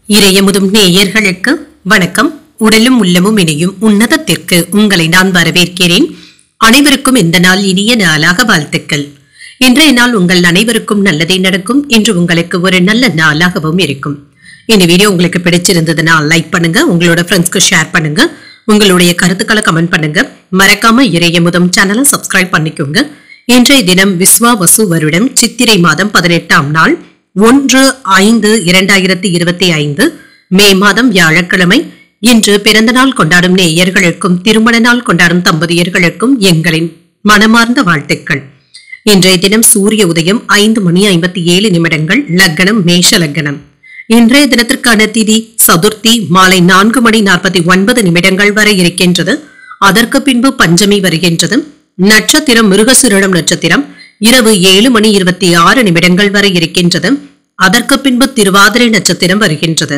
இறையமுதும் நேயர்களுக்கு வணக்கம். உடலும் உள்ளமும் இணையும் உன்னதத்திற்கு உங்களை நான் வரவேற்கிறேன். அனைவருக்கும் இந்த நாள் இனிய நாளாக வாழ்த்துக்கள். இன்றைய நாள் உங்கள் அனைவருக்கும் நல்லதே நடக்கும் என்று உங்களுக்கு ஒரு நல்ல நாளாகவும் இருக்கும். இந்த வீடியோ உங்களுக்கு பிடிச்சிருந்ததுன்னா லைக் பண்ணுங்க, உங்களோட ஃப்ரெண்ட்ஸ்க்கு ஷேர் பண்ணுங்க, உங்களுடைய கருத்துக்களை கமெண்ட் பண்ணுங்க. மறக்காம இறையமுதும் சேனலை சப்ஸ்கிரைப் பண்ணிக்கோங்க. இன்றைய தினம் விஸ்வாவசு வருடம் சித்திரை மாதம் 18ஆம் நாள் 1/5/2025 மே மாதம் வியாழக்கிழமை. இன்று பிறந்த நாள் கொண்டாடும் நேயர்களுக்கும் திருமண நாள் கொண்டாடும் தம்பதியர்களுக்கும் எங்களின் மனமார்ந்த வாழ்த்துக்கள். இன்றைய தினம் சூரிய உதயம் 5:57 லக்னம் மேஷ லக்னம். இன்றைய தினத்திற்கான திதி சதுர்த்தி மாலை 4:49 வரை இருக்கின்றது. அதற்கு பின்பு பஞ்சமி வருகின்றது. நட்சத்திரம் மிருகசீரிடம் நட்சத்திரம் இரவு 7:26 வரை இருக்கின்றது. அதற்கு பின்பு திருவாதிரை நட்சத்திரம் வருகின்றது.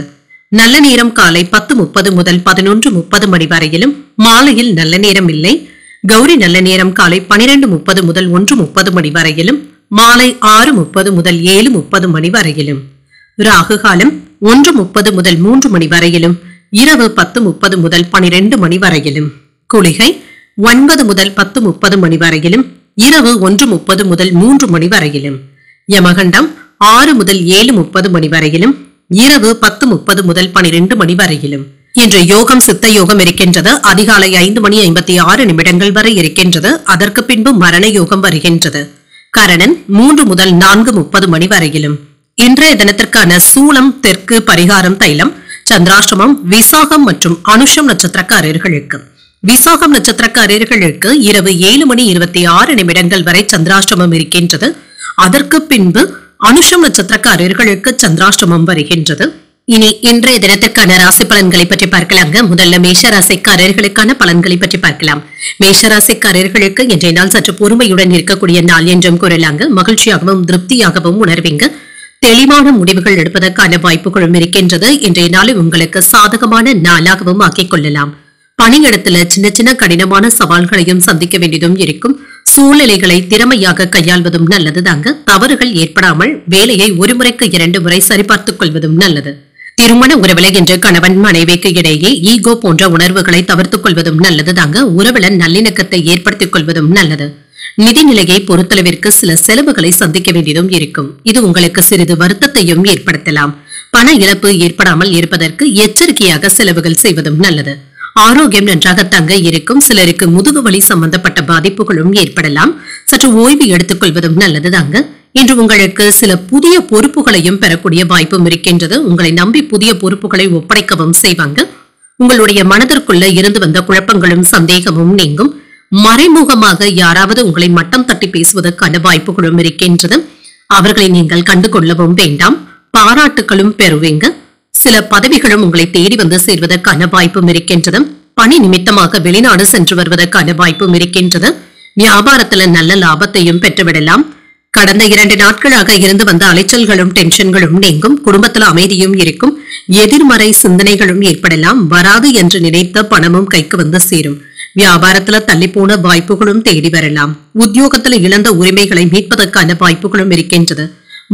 நல்ல நேரம் காலை 10:30 முதல் 11:30 வரையிலும், மாலையில் நல்ல நேரம் இல்லை. கௌரி நல்ல நேரம் காலை 12:30 முதல் 1:30 வரையிலும், மாலை 6:30 முதல் 7:30 வரையிலும். ராகு காலம் 1:30 முதல் 3 வரையிலும், இரவு 10:30 முதல் 12 வரையிலும். குளிகை 9 முதல் 10:30 வரையிலும், இரவு 1:30 முதல் 3 வரையிலும். யமகண்டம் 6 முதல் 7:30 வரையிலும், இரவு 10:30 முதல் 12 வரையிலும். இன்று யோகம் சித்த யோகம் இருக்கின்றது. அதிகாலை 5:56 வரை இருக்கின்றது. அதற்கு பின்பு மரண யோகம் வருகின்றது. கரணன் 3 முதல் 4:30 வரையிலும். இன்றைய தினத்திற்கான சூலம் தெற்கு, பரிகாரம் தைலம். சந்திராஷ்டமம் விசாகம் மற்றும் அனுஷம் நட்சத்திரக்காரர்களுக்கு. விசாகம் நட்சத்திரக்காரர்களுக்கு இரவு 7:26 வரை சந்திராஷ்டமம் இருக்கின்றது. அதற்கு பின்பு அனுஷம் நட்சத்திரக்காரர்களுக்கு சந்திராஷ்டமம் வருகின்றது. இனி இன்றைய தினத்திற்கான ராசி பலன்களை பற்றி பார்க்கலாங்க. முதல்ல மேஷ ராசிக்காரர்களுக்கான பலன்களை பற்றி பார்க்கலாம். மேஷ ராசிக்காரர்களுக்கு இன்றைய நாள் சற்று பொறுமையுடன் இருக்கக்கூடிய நாள் என்றும் கூறலாங்க. மகிழ்ச்சியாகவும் திருப்தியாகவும் உணர்வீங்க. தெளிவான முடிவுகள் எடுப்பதற்கான வாய்ப்புகளும் இருக்கின்றது. இன்றைய நாளை உங்களுக்கு சாதகமான நாளாகவும் ஆக்கிக் கொள்ளலாம். பணியிடத்துல சின்ன சின்ன கடினமான சவால்களையும் சந்திக்க வேண்டியதும் இருக்கும். சூழ்நிலைகளை திறமையாக கையாள்வதும் நல்லது தாங்க. தவறுகள் ஏற்படாமல் வேலையை ஒரு முறைக்கு 2 முறை சரிபார்த்துக் கொள்வதும் நல்லது. திருமண உறவுல இன்று கணவன் மனைவிக்கு இடையே ஈகோ போன்ற உணர்வுகளை தவிர்த்துக் கொள்வதும் நல்லது தாங்க. உறவுல நல்லிணக்கத்தை ஏற்படுத்திக் கொள்வதும் நல்லது. நிதிநிலையை பொறுத்தளவிற்கு சில செலவுகளை சந்திக்க வேண்டியதும் இருக்கும். இது உங்களுக்கு சிறிது வருத்தத்தையும் ஏற்படுத்தலாம். பண இழப்பு ஏற்படாமல் இருப்பதற்கு எச்சரிக்கையாக செலவுகள் செய்வதும் நல்லது. ஆரோக்கியம் நன்றாக தங்க இருக்கும். சிலருக்கு முதுகு வலி சம்பந்தப்பட்ட பாதிப்புகளும் ஏற்படலாம். சற்று ஓய்வு எடுத்துக் கொள்வதும் நல்லது தாங்க. இன்று உங்களுக்கு சில புதிய பொறுப்புகளையும் பெறக்கூடிய வாய்ப்பும் இருக்கின்றது. உங்களை நம்பி புதிய பொறுப்புகளை ஒப்படைக்கவும் செய்வாங்க. உங்களுடைய மனதிற்குள்ள இருந்து வந்த குழப்பங்களும் சந்தேகமும் நீங்கும். மறைமுகமாக யாராவது உங்களை மட்டம் தட்டி பேசுவதற்கான வாய்ப்புகளும் இருக்கின்றது. அவர்களை நீங்கள் கண்டு கொள்ளவும் வேண்டாம். பாராட்டுகளும் பெறுவீங்க. சில பதவிகளும் உங்களை தேடி வந்து சேர்வதற்கான வாய்ப்பும் இருக்கின்றது. பணி நிமித்தமாக வெளிநாடு சென்று வருவதற்கான வாய்ப்பும் இருக்கின்றது. வியாபாரத்துல நல்ல லாபத்தையும் பெற்றுவிடலாம். கடந்த 2 நாட்களாக இருந்து வந்த அலைச்சல்களும் டென்ஷன்களும் நீங்கும். குடும்பத்துல அமைதியும் இருக்கும். எதிர்மறை சிந்தனைகளும் ஏற்படலாம். வராது என்று நினைத்த பணமும் கைக்கு வந்து சேரும். வியாபாரத்துல தள்ளி போன வாய்ப்புகளும் தேடி வரலாம். உத்தியோகத்துல இழந்த உரிமைகளை மீட்பதற்கான வாய்ப்புகளும் இருக்கின்றது.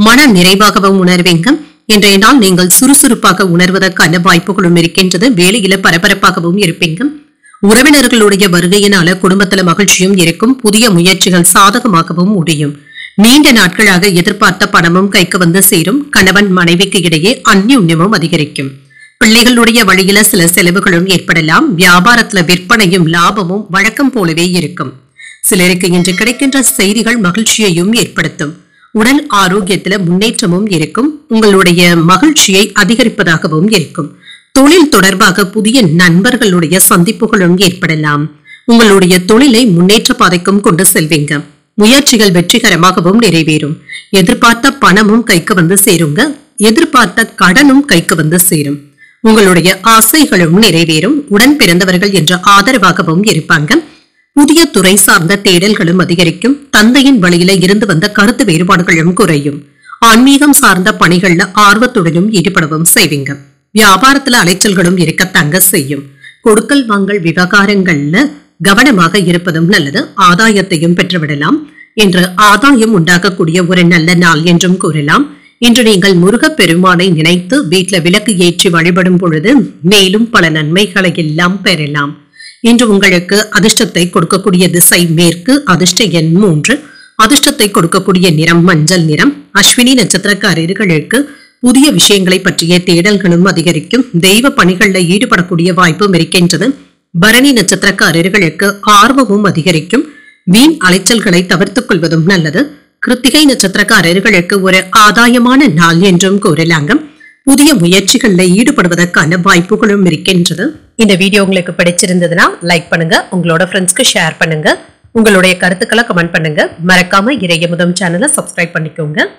மன நிறைவாகவும் உணர்வீங்க. இன்றைய நாள் நீங்கள் சுறுசுறுப்பாக உணர்வதற்கான வாய்ப்புகளும் இருக்கின்றது. வேலையில பரபரப்பாகவும் இருப்பீங்க. உறவினர்களுடைய வருகையினால குடும்பத்துல மகிழ்ச்சியும் இருக்கும். புதிய முயற்சிகள் சாதகமாகவும் முடியும். நீண்ட நாட்களாக எதிர்பார்த்த பணமும் கைக்கு வந்து சேரும். கணவன் மனைவிக்கு இடையே அந்யோன்யமும் அதிகரிக்கும். பிள்ளைகளுடைய வழியில சில செலவுகளும் ஏற்படலாம். வியாபாரத்துல விற்பனையும் லாபமும் வழக்கம் போலவே இருக்கும். சிலருக்கு இன்று கிடைக்கின்ற செய்திகள் மகிழ்ச்சியையும் ஏற்படுத்தும். உடல் ஆரோக்கியத்துல முன்னேற்றமும் இருக்கும். உங்களுடைய மகிழ்ச்சியை அதிகரிப்பதாகவும் இருக்கும். தொழில் தொடர்பாக புதிய நண்பர்களுடைய சந்திப்புகளும் ஏற்படலாம். உங்களுடைய தொழிலை முன்னேற்ற பாதைக்கும் கொண்டு செல்வீங்க. முயற்சிகள் வெற்றிகரமாகவும் நிறைவேறும். எதிர்பார்த்த பணமும் கைக்கு வந்து சேருங்க. எதிர்பார்த்த கடனும் கைக்கு வந்து சேரும். உங்களுடைய ஆசைகளும் நிறைவேறும். உடன் பிறந்தவர்கள் என்ற ஆதரவாகவும் இருப்பாங்க. புதிய துறை சார்ந்த தேடல்களும் அதிகரிக்கும். தந்தையின் வழியில இருந்து வந்த கருத்து வேறுபாடுகளும் குறையும். ஆன்மீகம் சார்ந்த பணிகள்ல ஆர்வத்துடனும் ஈடுபடவும் செய்வீங்க. வியாபாரத்துல அலைச்சல்களும் இருக்கத்தாங்க செய்யும். கொடுக்கல் வாங்கல் விவகாரங்கள்ல கவனமாக இருப்பதும் நல்லது. ஆதாயத்தையும் பெற்றுவிடலாம். என்று ஆதாயம் உண்டாகக்கூடிய ஒரு நல்ல நாள் என்றும் கூறலாம். இன்று நீங்கள் முருகப் பெருமானை நினைத்து வீட்ல விளக்கு ஏற்றி வழிபடும் பொழுது மேலும் பல நன்மைகளை எல்லாம் பெறலாம். இன்று உங்களுக்கு அதிர்ஷ்டத்தை கொடுக்கக்கூடிய திசை மேற்கு, அதிர்ஷ்ட எண் 3, அதிர்ஷ்டத்தை கொடுக்கக்கூடிய நிறம் மஞ்சள் நிறம். அஸ்வினி நட்சத்திரக்காரர்களுக்கு புதிய விஷயங்களை பற்றிய தேடல்களும் அதிகரிக்கும். தெய்வ பணிகளில் ஈடுபடக்கூடிய வாய்ப்பும் இருக்கின்றது. பரணி நட்சத்திரக்காரர்களுக்கு ஆர்வமும் அதிகரிக்கும். வீண் அலைச்சல்களை தவிர்த்துக் கொள்வதும் நல்லது. கிருத்திகை நட்சத்திரக்காரர்களுக்கு ஒரு ஆதாயமான நாள் என்றும் கூறலாங்க. புதிய முயற்சிகளில் ஈடுபடுவதற்கான வாய்ப்புகளும் இருக்கின்றது. இந்த வீடியோ உங்களுக்கு பிடிச்சிருந்ததுன்னா லைக் பண்ணுங்க, உங்களோட ஃப்ரெண்ட்ஸ்க்கு ஷேர் பண்ணுங்க, உங்களுடைய கருத்துக்களை கமெண்ட் பண்ணுங்க. மறக்காம இறையமுதம் சேனலை சப்ஸ்கிரைப் பண்ணிக்கோங்க.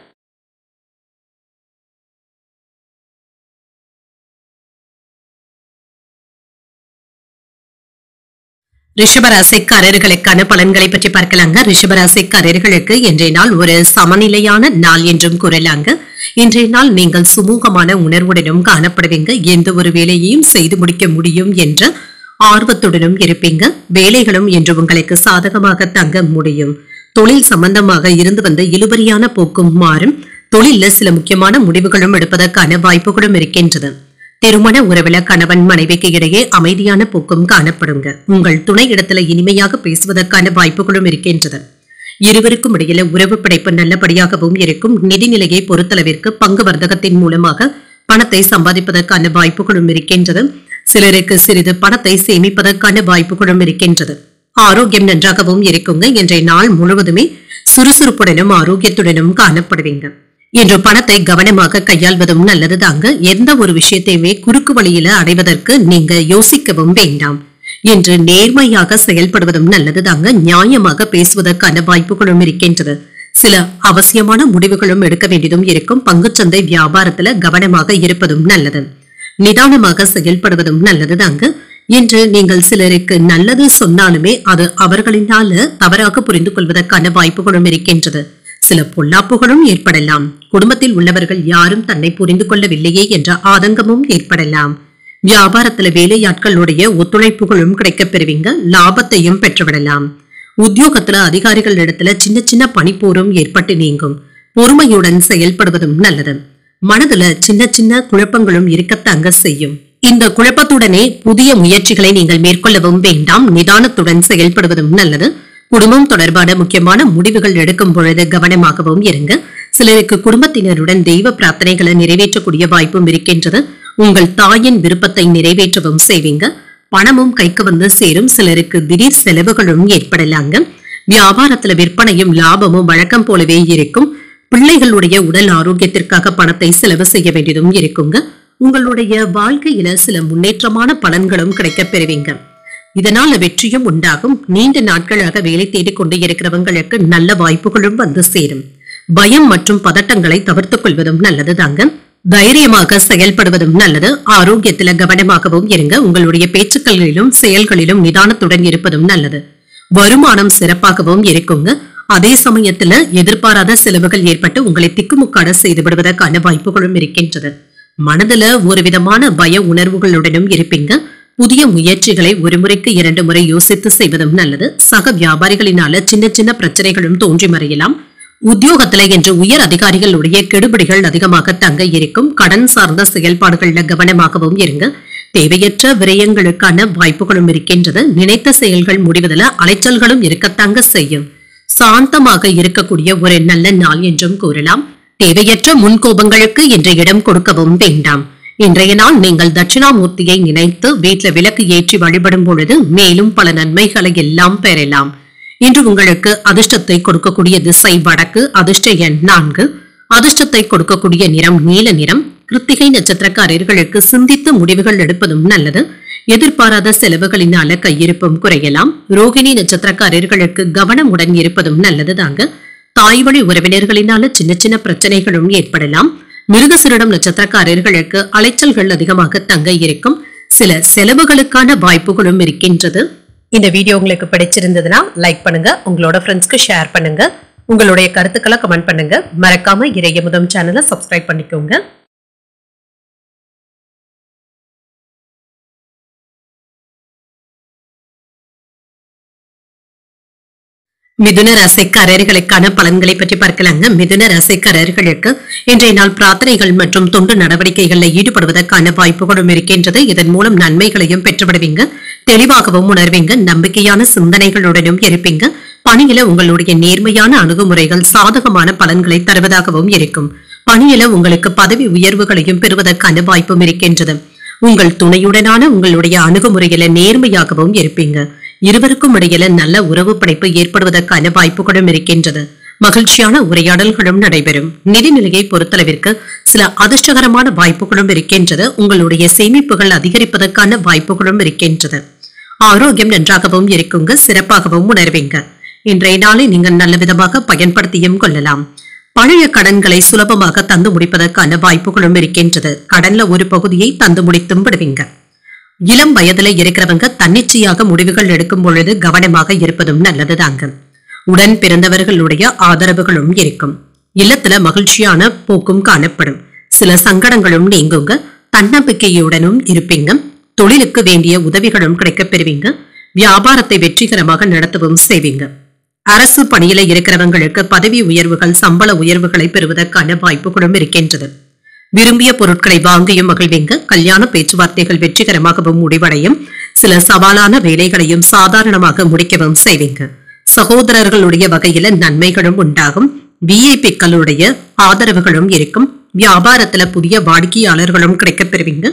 ரிஷபராசிக்காரர்களுக்கான பலன்களை பற்றி பார்க்கலாங்க. ரிஷபராசிக்காரர்களுக்கு இன்றைய நாள் ஒரு சமநிலையான நாள் என்றும் கூறலாங்க. இன்றைய நாள் நீங்கள் சுமூகமான உணர்வுடனும் காணப்படுவீங்க. எந்த ஒரு வேலையையும் செய்து முடிக்க முடியும் என்ற ஆர்வத்துடனும் இருப்பீங்க. வேலைகளும் இன்று உங்களுக்கு சாதகமாக தங்க முடியும். தொழில் சம்பந்தமாக இருந்து வந்த இழுபறியான போக்கும் மாறும். தொழில சில முக்கியமான முடிவுகளும் எடுப்பதற்கான வாய்ப்புகளும் இருக்கின்றது. திருமண உறவுல கணவன் மனைவிக்கு இடையே அமைதியான போக்கும் காணப்படுங்க. உங்கள் துணை இடத்துல இனிமையாக பேசுவதற்கான வாய்ப்புகளும் இருக்கின்றது. இருவருக்கும் இடையில உறவு பிணைப்பு நல்லபடியாகவும் இருக்கும். நிதிநிலையை பொறுத்தளவிற்கு பங்கு வர்த்தகத்தின் மூலமாக பணத்தை சம்பாதிப்பதற்கான வாய்ப்புகளும் இருக்கின்றது. சிலருக்கு சிறிது பணத்தை சேமிப்பதற்கான வாய்ப்புகளும் இருக்கின்றது. ஆரோக்கியம் நன்றாகவும் இருக்குங்க. இன்றைய நாள் முழுவதுமே சுறுசுறுப்புடனும் ஆரோக்கியத்துடனும் காணப்படுவீங்க. இன்று பணத்தை கவனமாக கையாள்வதும் நல்லது தாங்க. எந்த ஒரு விஷயத்தையுமே குறுக்கு வழியில அடைவதற்கு நீங்க யோசிக்கவும் வேண்டாம். இன்று நேர்மையாக செயல்படுவதும் நல்லது தாங்க. நியாயமாக பேசுவதற்கான வாய்ப்புகளும் இருக்கின்றது. சில அவசியமான முடிவுகளும் எடுக்க வேண்டியதும் இருக்கும். பங்குச்சந்தை வியாபாரத்துல கவனமாக இருப்பதும் நல்லது. நிதானமாக செயல்படுவதும் நல்லது தாங்க. இன்று நீங்கள் சிலருக்கு நல்லது சொன்னாலுமே அது அவர்களினால தவறாக புரிந்து கொள்வதற்கான வாய்ப்புகளும் இருக்கின்றது. சில பொல்லாப்புகளும் ஏற்படலாம். குடும்பத்தில் உள்ளவர்கள் யாரும் தன்னை புரிந்து கொள்ளவில்லையே என்ற ஆதங்கமும் ஏற்படலாம். வியாபாரத்துல வேலையாட்களுடைய ஒத்துழைப்புகளும் கிடைக்கப் பெறுவீங்க. லாபத்தையும் பெற்றுவிடலாம். உத்தியோகத்துல அதிகாரிகள் இடத்துல சின்ன சின்ன பணிப்போரும் ஏற்பட்டு நீங்கும். பொறுமையுடன் செயல்படுவதும் நல்லது. மனதுல சின்ன சின்ன குழப்பங்களும் இருக்கத்தாங்க செய்யும். இந்த குழப்பத்துடனே புதிய முயற்சிகளை நீங்கள் மேற்கொள்ளவும் வேண்டாம். நிதானத்துடன் செயல்படுவதும் நல்லது. குடும்பம் தொடர்பான முக்கியமான முடிவுகள் எடுக்கும் பொழுது கவனமாகவும் இருங்க. சிலருக்கு குடும்பத்தினருடன் தெய்வ பிரார்த்தனைகளை நிறைவேற்றக்கூடிய வாய்ப்பும் இருக்கின்றது. உங்கள் தாயின் விருப்பத்தை நிறைவேற்றவும் செய்வீங்க. பணமும் கைக்கு வந்து சேரும். சிலருக்கு திடீர் செலவுகளும் ஏற்படலாங்க. வியாபாரத்துல விற்பனையும் லாபமும் வழக்கம் போலவே இருக்கும். பிள்ளைகளுடைய உடல் ஆரோக்கியத்திற்காக பணத்தை செலவு செய்ய வேண்டியதும் இருக்குங்க. உங்களுடைய வாழ்க்கையில சில முன்னேற்றமான பலன்களும் கிடைக்கப் பெறுவீங்க. இதனால வெற்றியும் உண்டாகும். நீண்ட நாட்களாக வேலை தேடிக் கொண்டு இருக்கிறவங்களுக்கு நல்ல வாய்ப்புகளும் வந்து சேரும். பயம் மற்றும் பதட்டங்களை தவிர்த்துக் கொள்வதும் நல்லது தாங்க. தைரியமாக செயல்படுவதும் நல்லது. ஆரோக்கியத்துல கவனமாகவும் இருங்க. உங்களுடைய பேச்சுக்களிலும் செயல்களிலும் நிதானத்துடன் இருப்பதும் நல்லது. வருமானம் சிறப்பாகவும் இருக்குங்க. அதே சமயத்துல எதிர்பாராத செலவுகள் ஏற்பட்டு உங்களை திக்குமுக்காட செய்து விடுவதற்கான வாய்ப்புகளும் இருக்கின்றது. மனதுல ஒரு விதமான பய உணர்வுகளுடனும் இருப்பீங்க. புதிய முயற்சிகளை ஒரு முறைக்கு 2 முறை யோசித்து செய்வதும் நல்லது. சக வியாபாரிகளினால சின்ன சின்ன பிரச்சனைகளும் தோன்றி மறையலாம். உத்தியோகத்துல இன்று உயர் அதிகாரிகளுடைய கெடுபிடிகள் அதிகமாக தங்க இருக்கும். கடன் சார்ந்த செயல்பாடுகள்ல கவனமாகவும் இருங்க. தேவையற்ற விரயங்களுக்கான வாய்ப்புகளும் இருக்கின்றது. நினைத்த செயல்கள் முடிவதில் அலைச்சல்களும் இருக்கத்தாங்க செய்யும். சாந்தமாக இருக்கக்கூடிய ஒரு நல்ல நாள் என்றும் கூறலாம். தேவையற்ற முன்கோபங்களுக்கு இன்று இடம் கொடுக்கவும் வேண்டாம். இன்றைய நாள் நீங்கள் தட்சிணாமூர்த்தியை நினைத்து வீட்ல விளக்கு ஏற்றி வழிபடும் பொழுது மேலும் பல நன்மைகளை எல்லாம் பெறலாம். இன்று உங்களுக்கு அதிர்ஷ்டத்தை கொடுக்கக்கூடிய திசை வடக்கு, அதிர்ஷ்ட எண் 4, அதிர்ஷ்டத்தை கொடுக்கக்கூடிய நிறம் நீல நிறம். கிருத்திகை நட்சத்திரக்காரர்களுக்கு சிந்தித்து முடிவுகள் எடுப்பதும் நல்லது. எதிர்பாராத செலவுகளினால கையிருப்பும் குறையலாம். ரோகிணி நட்சத்திரக்காரர்களுக்கு கவனமுடன் இருப்பதும் நல்லது தாங்க. தாய் வழி உறவினர்களினால சின்ன சின்ன பிரச்சனைகளும் ஏற்படலாம். மிருகசீரிடம் நட்சத்திரக்காரர்களுக்கு அலைச்சல்கள் அதிகமாக தங்க இருக்கும். சில செலவுகளுக்கான வாய்ப்புகளும் இருக்கின்றது. இந்த வீடியோ உங்களுக்கு பிடிச்சிருந்ததுன்னா லைக் பண்ணுங்க, உங்களோட ஃப்ரெண்ட்ஸ்க்கு ஷேர் பண்ணுங்க, உங்களுடைய கருத்துக்களை கமெண்ட் பண்ணுங்க. மறக்காம இறையமுதம் சேனலை சப்ஸ்கிரைப் பண்ணிக்கோங்க. மிதுன ராசிக்காரர்களுக்கான பலன்களை பற்றி பார்க்கலாங்க. மிதுன ராசிக்காரர்களுக்கு இன்றைய நாள் பிரார்த்தனைகள் மற்றும் தொண்டு நடவடிக்கைகளில் ஈடுபடுவதற்கான வாய்ப்புகளும் இருக்கின்றது. இதன் மூலம் நன்மைகளையும் பெற்றுவிடுவீங்க, தெளிவாகவும் உணர்வீங்க, நம்பிக்கையான சிந்தனைகளுடனும் இருப்பீங்க. பணியில உங்களுடைய நேர்மையான அணுகுமுறைகள் சாதகமான பலன்களை தருவதாகவும் இருக்கும். பணியில உங்களுக்கு பதவி உயர்வுகளையும் பெறுவதற்கான வாய்ப்பும் இருக்கின்றது. உங்கள் துணையுடனான உங்களுடைய அணுகுமுறையில நேர்மையாகவும் இருப்பீங்க. இருவருக்கும் இடையில நல்ல உறவு படைப்பு ஏற்படுவதற்கான வாய்ப்புகளும் இருக்கின்றது. மகிழ்ச்சியான உரையாடல்களும் நடைபெறும். நிதிநிலையை பொறுத்தளவிற்கு சில அதிர்ஷ்டகரமான வாய்ப்புகளும் இருக்கின்றது. உங்களுடைய சேமிப்புகள் அதிகரிப்பதற்கான வாய்ப்புகளும் இருக்கின்றது. ஆரோக்கியம் நன்றாகவும் இருக்குங்க, சிறப்பாகவும் உணர்வீங்க. இன்றைய நாளை நீங்கள் நல்ல விதமாக பயன்படுத்தியும் கொள்ளலாம். பழைய கடன்களை சுலபமாக தந்து முடிப்பதற்கான வாய்ப்புகளும் இருக்கின்றது. கடன்ல ஒரு பகுதியை தந்து முடித்தும் விடுவீங்க. இளம் வயதுல இருக்கிறவங்க தன்னிச்சையாக முடிவுகள் எடுக்கும் பொழுது கவனமாக இருப்பதும் நல்லதுதாங்க. உடன் பிறந்தவர்களுடைய ஆதரவுகளும் இருக்கும். இல்லத்துல மகிழ்ச்சியான போக்கும் காணப்படும். சில சங்கடங்களும் நீங்குங்க. தன்னம்பிக்கையுடனும் இருப்பீங்க. தொழிலுக்கு வேண்டிய உதவிகளும் கிடைக்கப் பெறுவீங்க. வியாபாரத்தை வெற்றிகரமாக நடத்தவும் செய்வீங்க. அரசு பணியில இருக்கிறவங்களுக்கு பதவி உயர்வுகள், சம்பள உயர்வுகளை பெறுவதற்கான வாய்ப்புகளும் இருக்கின்றது. விரும்பிய பொருட்களை வாங்கியும் மகிழ்வீங்க. கல்யாண பேச்சுவார்த்தைகள் வெற்றிகரமாகவும் முடிவடையும். சில சவாலான வேலைகளையும் சாதாரணமாக முடிக்கவும் செய்வீங்க. சகோதரர்களுடைய வகையில நன்மைகளும் உண்டாகும். விஐபிக்களுடைய ஆதரவுகளும் இருக்கும். வியாபாரத்துல புதிய வாடிக்கையாளர்களும் கிடைக்கப் பெறுவீங்க.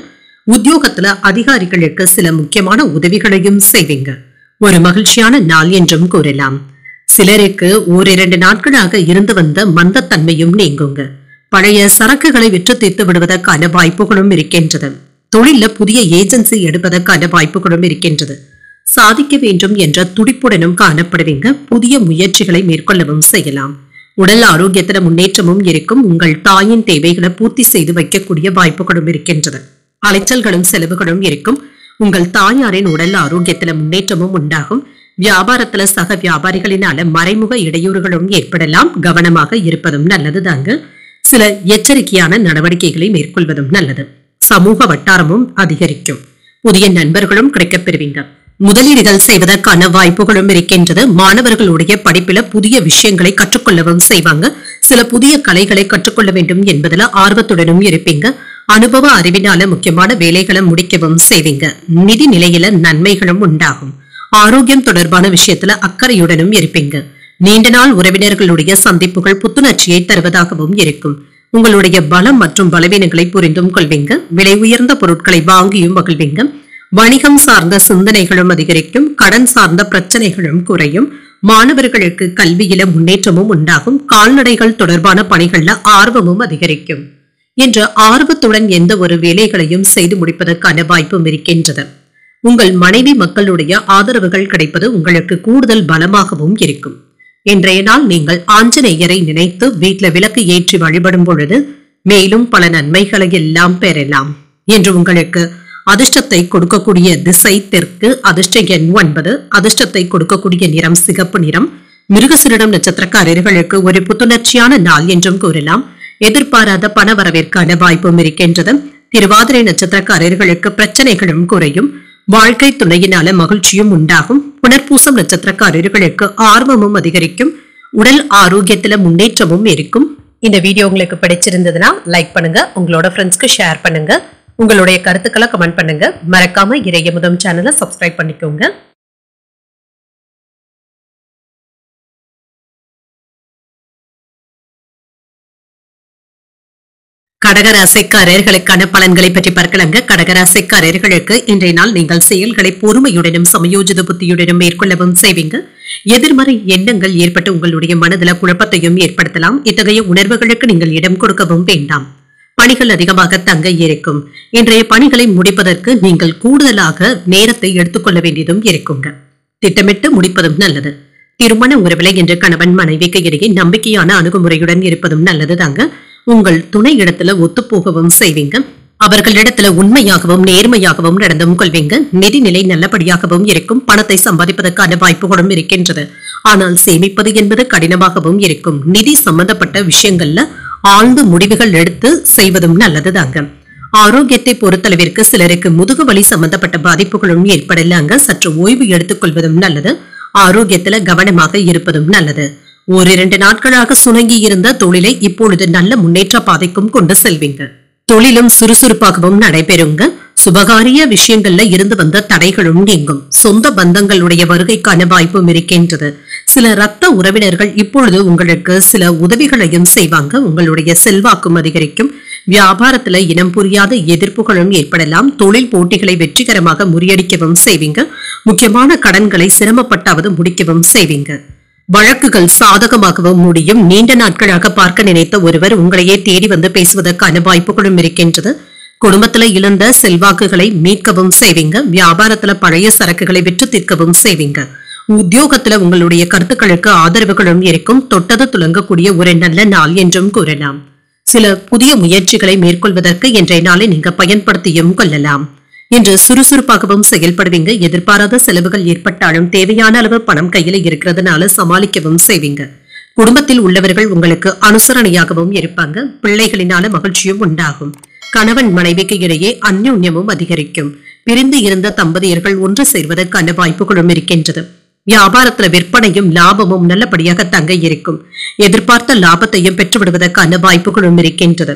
உத்தியோகத்துல அதிகாரிகளுக்கு சில முக்கியமான உதவிகளையும் செய்வீங்க. ஒரு மகிழ்ச்சியான நாள் என்றும் கூறலாம். சிலருக்கு ஓரிரண்டு நாட்களாக இருந்து வந்த மந்தத்தன்மையும் நீங்குங்க. பழைய சரக்குகளை விற்று தீர்த்து விடுவதற்கான வாய்ப்புகளும் இருக்கின்றது. தொழில புதிய ஏஜென்சி எடுப்பதற்கான வாய்ப்புகளும் இருக்கின்றது. சாதிக்க வேண்டும் என்ற துடிப்புடனும் காணப்படுவீங்க. புதிய முயற்சிகளை மேற்கொள்ளவும் செய்யலாம். உடல் ஆரோக்கியத்தில முன்னேற்றமும் இருக்கும். உங்கள் தாயின் தேவைகளை பூர்த்தி செய்து வைக்கக்கூடிய வாய்ப்புகளும் இருக்கின்றது. அலைச்சல்களும் செலவுகளும் இருக்கும். உங்கள் தாயாரின் உடல் ஆரோக்கியத்தில முன்னேற்றமும் உண்டாகும். வியாபாரத்துல சக வியாபாரிகளினால மறைமுக இடையூறுகளும் ஏற்படலாம். கவனமாக இருப்பதும் நல்லதுதாங்க. சில எச்சரிக்கையான நடவடிக்கைகளை மேற்கொள்வதும் நல்லது. சமூக வட்டாரமும் அதிகரிக்கும். புதிய நண்பர்களும் கிடைக்கப் பெறுவீங்க. முதலீடுகள் செய்வதற்கான வாய்ப்புகளும் இருக்கின்றது. மாணவர்களுடைய படிப்பில புதிய விஷயங்களை கற்றுக்கொள்ளவும் செய்வாங்க. சில புதிய கலைகளை கற்றுக்கொள்ள வேண்டும் என்பதில் ஆர்வத்துடனும் இருப்பீங்க. அனுபவ அறிவினால முக்கியமான வேலைகளை முடிக்கவும் செய்வீங்க. நிதி நிலையில நன்மைகளும் உண்டாகும். ஆரோக்கியம் தொடர்பான விஷயத்துல அக்கறையுடனும் இருப்பீங்க. நீண்ட நாள் உறவினர்களுடைய சந்திப்புகள் புத்துணர்ச்சியை தருவதாகவும் இருக்கும். உங்களுடைய பலம் மற்றும் பலவீனங்களை புரிந்தும் கொள்வீங்க. விலை உயர்ந்த பொருட்களை வாங்கியும் மகிழ்வீங்க. வணிகம் சார்ந்த சிந்தனைகளும் அதிகரிக்கும். கடன் சார்ந்த பிரச்சனைகளும் குறையும். மாணவர்களுக்கு கல்வியில முன்னேற்றமும் உண்டாகும். கால்நடைகள் தொடர்பான பணிகள்ல ஆர்வமும் அதிகரிக்கும். என்ற ஆர்வத்துடன் எந்த ஒரு வேலைகளையும் செய்து முடிப்பதற்கான வாய்ப்பும் இருக்கின்றது. உங்கள் மனைவி மக்களுடைய ஆதரவுகள் கிடைப்பது உங்களுக்கு கூடுதல் பலமாகவும் இருக்கும். இன்றைய நாள் நீங்கள் ஆஞ்சநேயரை நினைத்து வீட்டுல விளக்கு ஏற்றி வழிபடும் பொழுது மேலும் பல நன்மைகளை எல்லாம் பெறலாம். என்று உங்களுக்கு அதிர்ஷ்டத்தை கொடுக்கக்கூடிய திசை தெற்கு. அதிர்ஷ்ட எண் 9. அதிர்ஷ்டத்தை கொடுக்கக்கூடிய நிறம் சிகப்பு நிறம். மிருகசீரிடம் நட்சத்திரக்காரர்களுக்கு ஒரு புத்துணர்ச்சியான நாள் என்றும் கூறலாம். எதிர்பாராத பண வரவிற்கான வாய்ப்பும் இருக்கின்றது. திருவாதிரை நட்சத்திரக்காரர்களுக்கு பிரச்சனைகளும் குறையும். வாழ்க்கை துணையினால மகிழ்ச்சியும் உண்டாகும். புனர்பூசம் நட்சத்திரக்காரர்களுக்கு ஆர்வமும் அதிகரிக்கும். உடல் ஆரோக்கியத்துல முன்னேற்றமும் இருக்கும். இந்த வீடியோ உங்களுக்கு பிடிச்சிருந்ததுன்னா லைக் பண்ணுங்க. உங்களோட ஃப்ரெண்ட்ஸ்க்கு ஷேர் பண்ணுங்க. உங்களுடைய கருத்துக்களை கமெண்ட் பண்ணுங்க. மறக்காம இறையமுதம் சேனலை சப்ஸ்கிரைப் பண்ணிக்கோங்க. கடகராசிக்காரர்களுக்கான பலன்களை பற்றி பார்க்கலாங்க. கடகராசிக்காரர்களுக்கு இன்றைய நாள் நீங்கள் செயல்களை பொறுமையுடனும் சமயோஜித புத்தியுடனும் மேற்கொள்ளவும் செய்வீங்க. எதிர்மறை எண்ணங்கள் ஏற்பட்டு உங்களுடைய மனதில் குழப்பத்தையும் ஏற்படுத்தலாம். இத்தகைய உணர்வுகளுக்கு நீங்கள் இடம் கொடுக்கவும் வேண்டாம். பணிகள் அதிகமாக தங்க இருக்கும். இன்றைய பணிகளை முடிப்பதற்கு நீங்கள் கூடுதலாக நேரத்தை எடுத்துக்கொள்ள வேண்டியதும் இருக்குங்க. திட்டமிட்டு முடிப்பதும் நல்லது. திருமண உறவிலை என்ற கணவன் மனைவிக்கு இடையே நம்பிக்கையான அணுகுமுறையுடன் இருப்பதும் நல்லது தாங்க. உங்கள் துணை இடத்துல ஒத்துப்போகவும் செய்வீங்க. அவர்களிடத்துல உண்மையாகவும் நேர்மையாகவும் நடந்தும் கொள்வீங்க. நிதிநிலை நல்லபடியாகவும் இருக்கும். பணத்தை சம்பாதிப்பதற்கான வாய்ப்புகளும் இருக்கின்றது. ஆனால் சேமிப்பது என்பது கடினமாகவும் இருக்கும். நிதி சம்பந்தப்பட்ட விஷயங்கள்ல ஆழ்ந்து முடிவுகள் எடுத்து செய்வதும் நல்லதுதாங்க. ஆரோக்கியத்தை பொறுத்தளவிற்கு சிலருக்கு முதுகு வலி சம்பந்தப்பட்ட பாதிப்புகளும் ஏற்படலாங்க. சற்று ஓய்வு எடுத்துக் கொள்வதும் நல்லது. ஆரோக்கியத்துல கவனமாக இருப்பதும் நல்லது. ஓரிரண்டு நாட்களாக சுணங்கி இருந்த தொழிலை இப்பொழுது நல்ல முன்னேற்ற பாதைக்கும் கொண்டு செல்வீங்க. தொழிலும் சுறுசுறுப்பாகவும் நடைபெறுங்க. சுபகாரிய விஷயங்கள்ல இருந்து வந்த தடைகளும் நீங்கும். சொந்த பந்தங்களுடைய வருகைக்கான வாய்ப்பும் இருக்கின்றது. சில ரத்த உறவினர்கள் இப்பொழுது உங்களுக்கு சில உதவிகளையும் செய்வாங்க. உங்களுடைய செல்வாக்கும் அதிகரிக்கும். வியாபாரத்துல இனம் புரியாத எதிர்ப்புகளும் ஏற்படலாம். தொழில் போட்டிகளை வெற்றிகரமாக முறியடிக்கவும் செய்வீங்க. முக்கியமான கடன்களை சிரமப்பட்டாவது முடிக்கவும் செய்வீங்க. வழக்குகள் சாதகமாகவும் முடியும். நீண்ட நாட்களாக பார்க்க நினைத்த ஒருவர் உங்களையே தேடி வந்து பேசுவதற்கான வாய்ப்புகளும் இருக்கின்றது. குடும்பத்துல இழந்த செல்வாக்குகளை மீட்கவும் செய்வீங்க. வியாபாரத்துல பழைய சரக்குகளை விற்று தீர்க்கவும் செய்வீங்க. உத்தியோகத்துல உங்களுடைய கருத்துக்களுக்கு ஆதரவுகளும் இருக்கும். தொட்டது துலங்கக்கூடிய ஒரு நல்ல நாள் என்றும் கூறலாம். சில புதிய முயற்சிகளை மேற்கொள்வதற்கு இன்றைய நாளை நீங்க பயன்படுத்தியும் கொள்ளலாம். இன்று சுறுசுறுப்பாகவும் செயல்படுவீங்க. எதிர்பாராத செலவுகள் ஏற்பட்டாலும் தேவையான அளவு பணம் கையில இருக்கிறதுனால சமாளிக்கவும் செய்வீங்க. குடும்பத்தில் உள்ளவர்கள் உங்களுக்கு அனுசரணையாகவும் இருப்பாங்க. பிள்ளைகளினால மகிழ்ச்சியும் உண்டாகும். கணவன் மனைவிக்கு இடையே அந்யோன்யமும் அதிகரிக்கும். பிரிந்து இருந்த தம்பதியர்கள் ஒன்று சேர்வதற்கான வாய்ப்புகளும் இருக்கின்றது. வியாபாரத்துல விற்பனையும் லாபமும் நல்லபடியாக தங்க இருக்கும். எதிர்பார்த்த லாபத்தையும் பெற்றுவிடுவதற்கான வாய்ப்புகளும் இருக்கின்றது.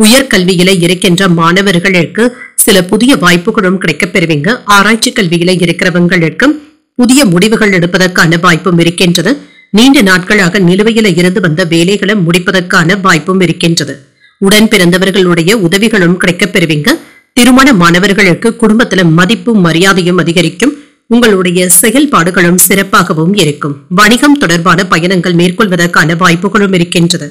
உயர்கல்வியில இருக்கின்ற மாணவர்களுக்கு சில புதிய வாய்ப்புகளும் கிடைக்கப் பெறுவீங்க. ஆராய்ச்சி கல்வியில இருக்கிறவங்களுக்கு புதிய முடிவுகள் எடுப்பதற்கான வாய்ப்பும் இருக்கின்றது. நீண்ட நாட்களாக நிலுவையில இருந்து வந்த வேலைகளை முடிப்பதற்கான வாய்ப்பும் இருக்கின்றது. உடன் பிறந்தவர்களுடைய உதவிகளும் கிடைக்கப் பெறுவீங்க. திருமணமானவர்களுக்கு குடும்பத்துல மதிப்பும் மரியாதையும் அதிகரிக்கும். உங்களுடைய செயல்பாடுகளும் சிறப்பாகவும் இருக்கும். வணிகம் தொடர்பான பயணங்கள் மேற்கொள்வதற்கான வாய்ப்புகளும் இருக்கின்றது.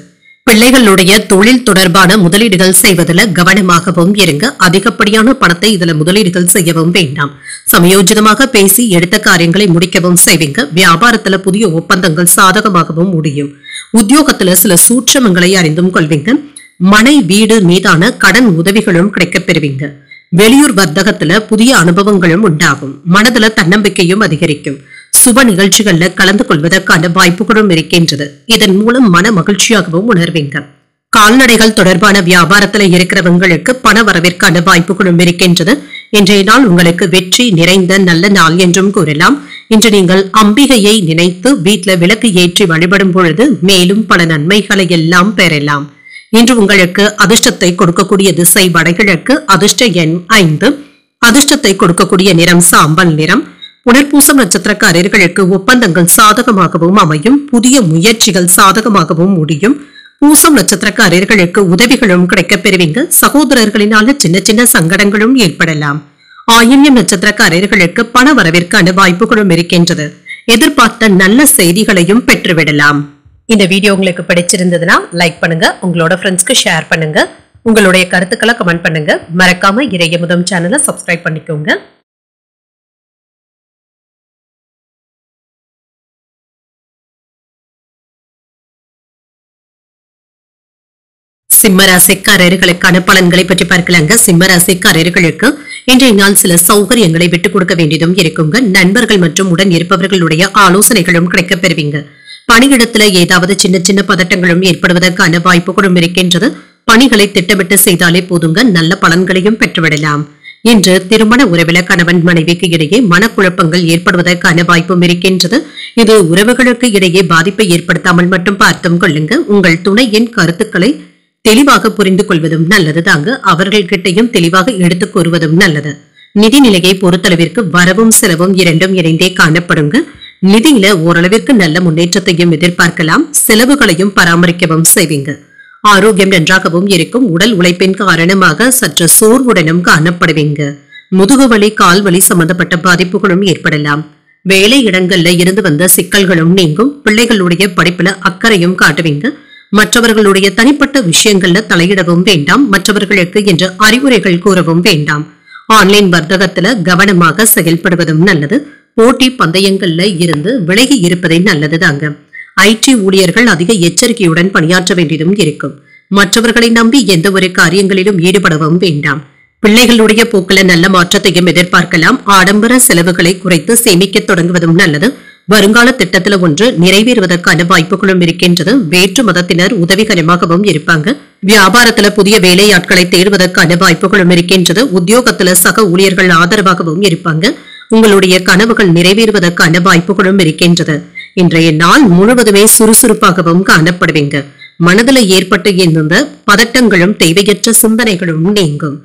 பிள்ளைகளுடைய தொழில் தொடர்பான முதலீடுகள் செய்வதில் கவனமாகவும் இருங்க. அதிகப்படியான பணத்தை இதுல முதலீடுகள் செய்யவும் வேண்டாம். சமயோஜிதமாக பேசி எடுத்த காரியங்களை முடிக்கவும் செய்வீங்க. வியாபாரத்துல புதிய ஒப்பந்தங்கள் சாதகமாகவும் முடியும். உத்தியோகத்துல சில சூட்சமங்களை அறிந்தும் கொள்வீங்க. மனை வீடு மீதான கடன் உதவிகளும் கிடைக்கப் பெறுவீங்க. வெளியூர் வர்த்தகத்துல புதிய அனுபவங்களும் உண்டாகும். மனதுல தன்னம்பிக்கையும் அதிகரிக்கும். சுப நிகழ்ச்சிகள்ல கலந்து கொள்வதற்கான வாய்ப்புகளும் இருக்கின்றது. இதன் மூலம் மன மகிழ்ச்சியாகவும் உணர்வீங்க. கால்நடைகள் தொடர்பான வியாபாரத்துல இருக்கிறவங்களுக்கு பண வரவிற்கான வாய்ப்புகளும் இருக்கின்றது. இன்றைய நாள் உங்களுக்கு வெற்றி நிறைந்த நல்ல நாள் என்றும் கூறலாம். இன்று நீங்கள் அம்பிகையை நினைத்து வீட்டுல விளக்கு ஏற்றி வழிபடும் பொழுது மேலும் பல நன்மைகளை எல்லாம் பெறலாம். இன்று உங்களுக்கு அதிர்ஷ்டத்தை கொடுக்கக்கூடிய திசை வடகிழக்கு. அதிர்ஷ்ட எண் 5. அதிர்ஷ்டத்தை கொடுக்கக்கூடிய நிறம் சாம்பல் நிறம். புனர்பூசம் நட்சத்திரக்காரர்களுக்கு ஒப்பந்தங்கள் சாதகமாகவும் அமையும். புதிய முயற்சிகள் சாதகமாகவும் முடியும். பூசம் நட்சத்திரக்காரர்களுக்கு உதவிகளும் கிடைக்கப் பெறுவீங்க. சகோதரர்களினால சின்ன சின்ன சங்கடங்களும் ஏற்படலாம். ஆயில்யம் நட்சத்திரக்காரர்களுக்கு பண வரவிற்கான வாய்ப்புகளும் இருக்கின்றது. எதிர்பார்த்த நல்ல செய்திகளையும் பெற்றுவிடலாம். இந்த வீடியோ உங்களுக்கு பிடிச்சிருந்ததுன்னா லைக் பண்ணுங்க. உங்களோட ஃப்ரெண்ட்ஸ்க்கு ஷேர் பண்ணுங்க. உங்களுடைய கருத்துக்களை கமெண்ட் பண்ணுங்க. மறக்காம இறையமுதம் சேனலை சப்ஸ்கிரைப் பண்ணிக்கோங்க. சிம்மராசிக்காரர்களுக்கான பலன்களை பற்றி பார்க்கலாங்க. சிம்மராசிக்காரர்களுக்கு இன்றைய நாள் சில சௌகரியங்களை விட்டுக் கொடுக்க வேண்டியதும் இருக்குங்க. நண்பர்கள் மற்றும் உடன் இருப்பவர்களுடைய ஆலோசனைகளும் கிடைக்கப் பெறுவீங்க. பணியிடத்துல ஏதாவது சின்ன சின்ன பதட்டங்களும் ஏற்படுவதற்கான வாய்ப்புகளும் இருக்கின்றது. பணிகளை திட்டமிட்டு செய்தாலே போதுங்க. நல்ல பலன்களையும் பெற்றுவிடலாம். இன்று திருமண உறவில கணவன் மனைவிக்கு இடையே மனக்குழப்பங்கள் ஏற்படுவதற்கான வாய்ப்பும் இருக்கின்றது. இது உறவுகளுக்கு இடையே பாதிப்பை ஏற்படுத்தாமல் மட்டும் பார்த்தும் கொள்ளுங்க. உங்கள் துணையின் கருத்துக்களை தெளிவாக புரிந்து கொள்வதும் நல்லது தாங்க. அவர்கள்கிட்டையும் தெளிவாக எடுத்துக் கூறுவதும் நல்லது. நிதிநிலையை பொறுத்தளவிற்கு வரவும் செலவும் இரண்டும் இணைந்தே காணப்படுங்க. நிதியில ஓரளவிற்கு நல்ல முன்னேற்றத்தையும் எதிர்பார்க்கலாம். செலவுகளையும் பராமரிக்கவும் செய்வீங்க. ஆரோக்கியம் நன்றாகவும் இருக்கும். உடல் உழைப்பின் காரணமாக சற்று சோர்வுடனும் காணப்படுவீங்க. முதுகுவலி கால்வலி சம்பந்தப்பட்ட பாதிப்புகளும் ஏற்படலாம். வேலை இடங்கள்ல இருந்து வந்த சிக்கல்களும் நீங்கும். பிள்ளைகளுடைய படிப்புல அக்கறையும் காட்டுவீங்க. மற்றவர்களுடைய தனிப்பட்ட விஷயங்கள்ல தலையிடவும் வேண்டாம். மற்றவர்களுக்கு என்று அறிவுரைகள் கூறவும் வேண்டாம். ஆன்லைன் வர்த்தகத்துல கவனமாக செயல்படுவதும் நல்லது. போட்டி பந்தயங்கள்ல இருந்து விலகி இருப்பதை நல்லது தாங்க. ஐடி ஊழியர்கள் அதிக எச்சரிக்கையுடன் பணியாற்ற வேண்டியதும் இருக்கும். மற்றவர்களை நம்பி எந்த ஒரு காரியங்களிலும் ஈடுபடவும் வேண்டாம். பிள்ளைகளுடைய போக்கில நல்ல மாற்றத்தையும் எதிர்பார்க்கலாம். ஆடம்பர செலவுகளை குறைத்து சேமிக்க தொடங்குவதும் நல்லது. வருங்கால திட்டத்துல ஒன்று நிறைவேறுவதற்கான வாய்ப்புகளும் இருக்கின்றது. வேற்று மதத்தினர் உதவிகரமாகவும் இருப்பாங்க. வியாபாரத்துல புதிய வேலையாட்களை தேடுவதற்கான வாய்ப்புகளும் இருக்கின்றது. உத்தியோகத்துல சக ஊழியர்கள் ஆதரவாகவும் இருப்பாங்க. உங்களுடைய கனவுகள் நிறைவேறுவதற்கான வாய்ப்புகளும் இருக்கின்றது. இன்றைய நாள் முழுவதுமே சுறுசுறுப்பாகவும் காணப்படுவீங்க. மனதில் ஏற்பட்டு இருந்த பதட்டங்களும் தேவையற்ற சிந்தனைகளும் நீங்கும்.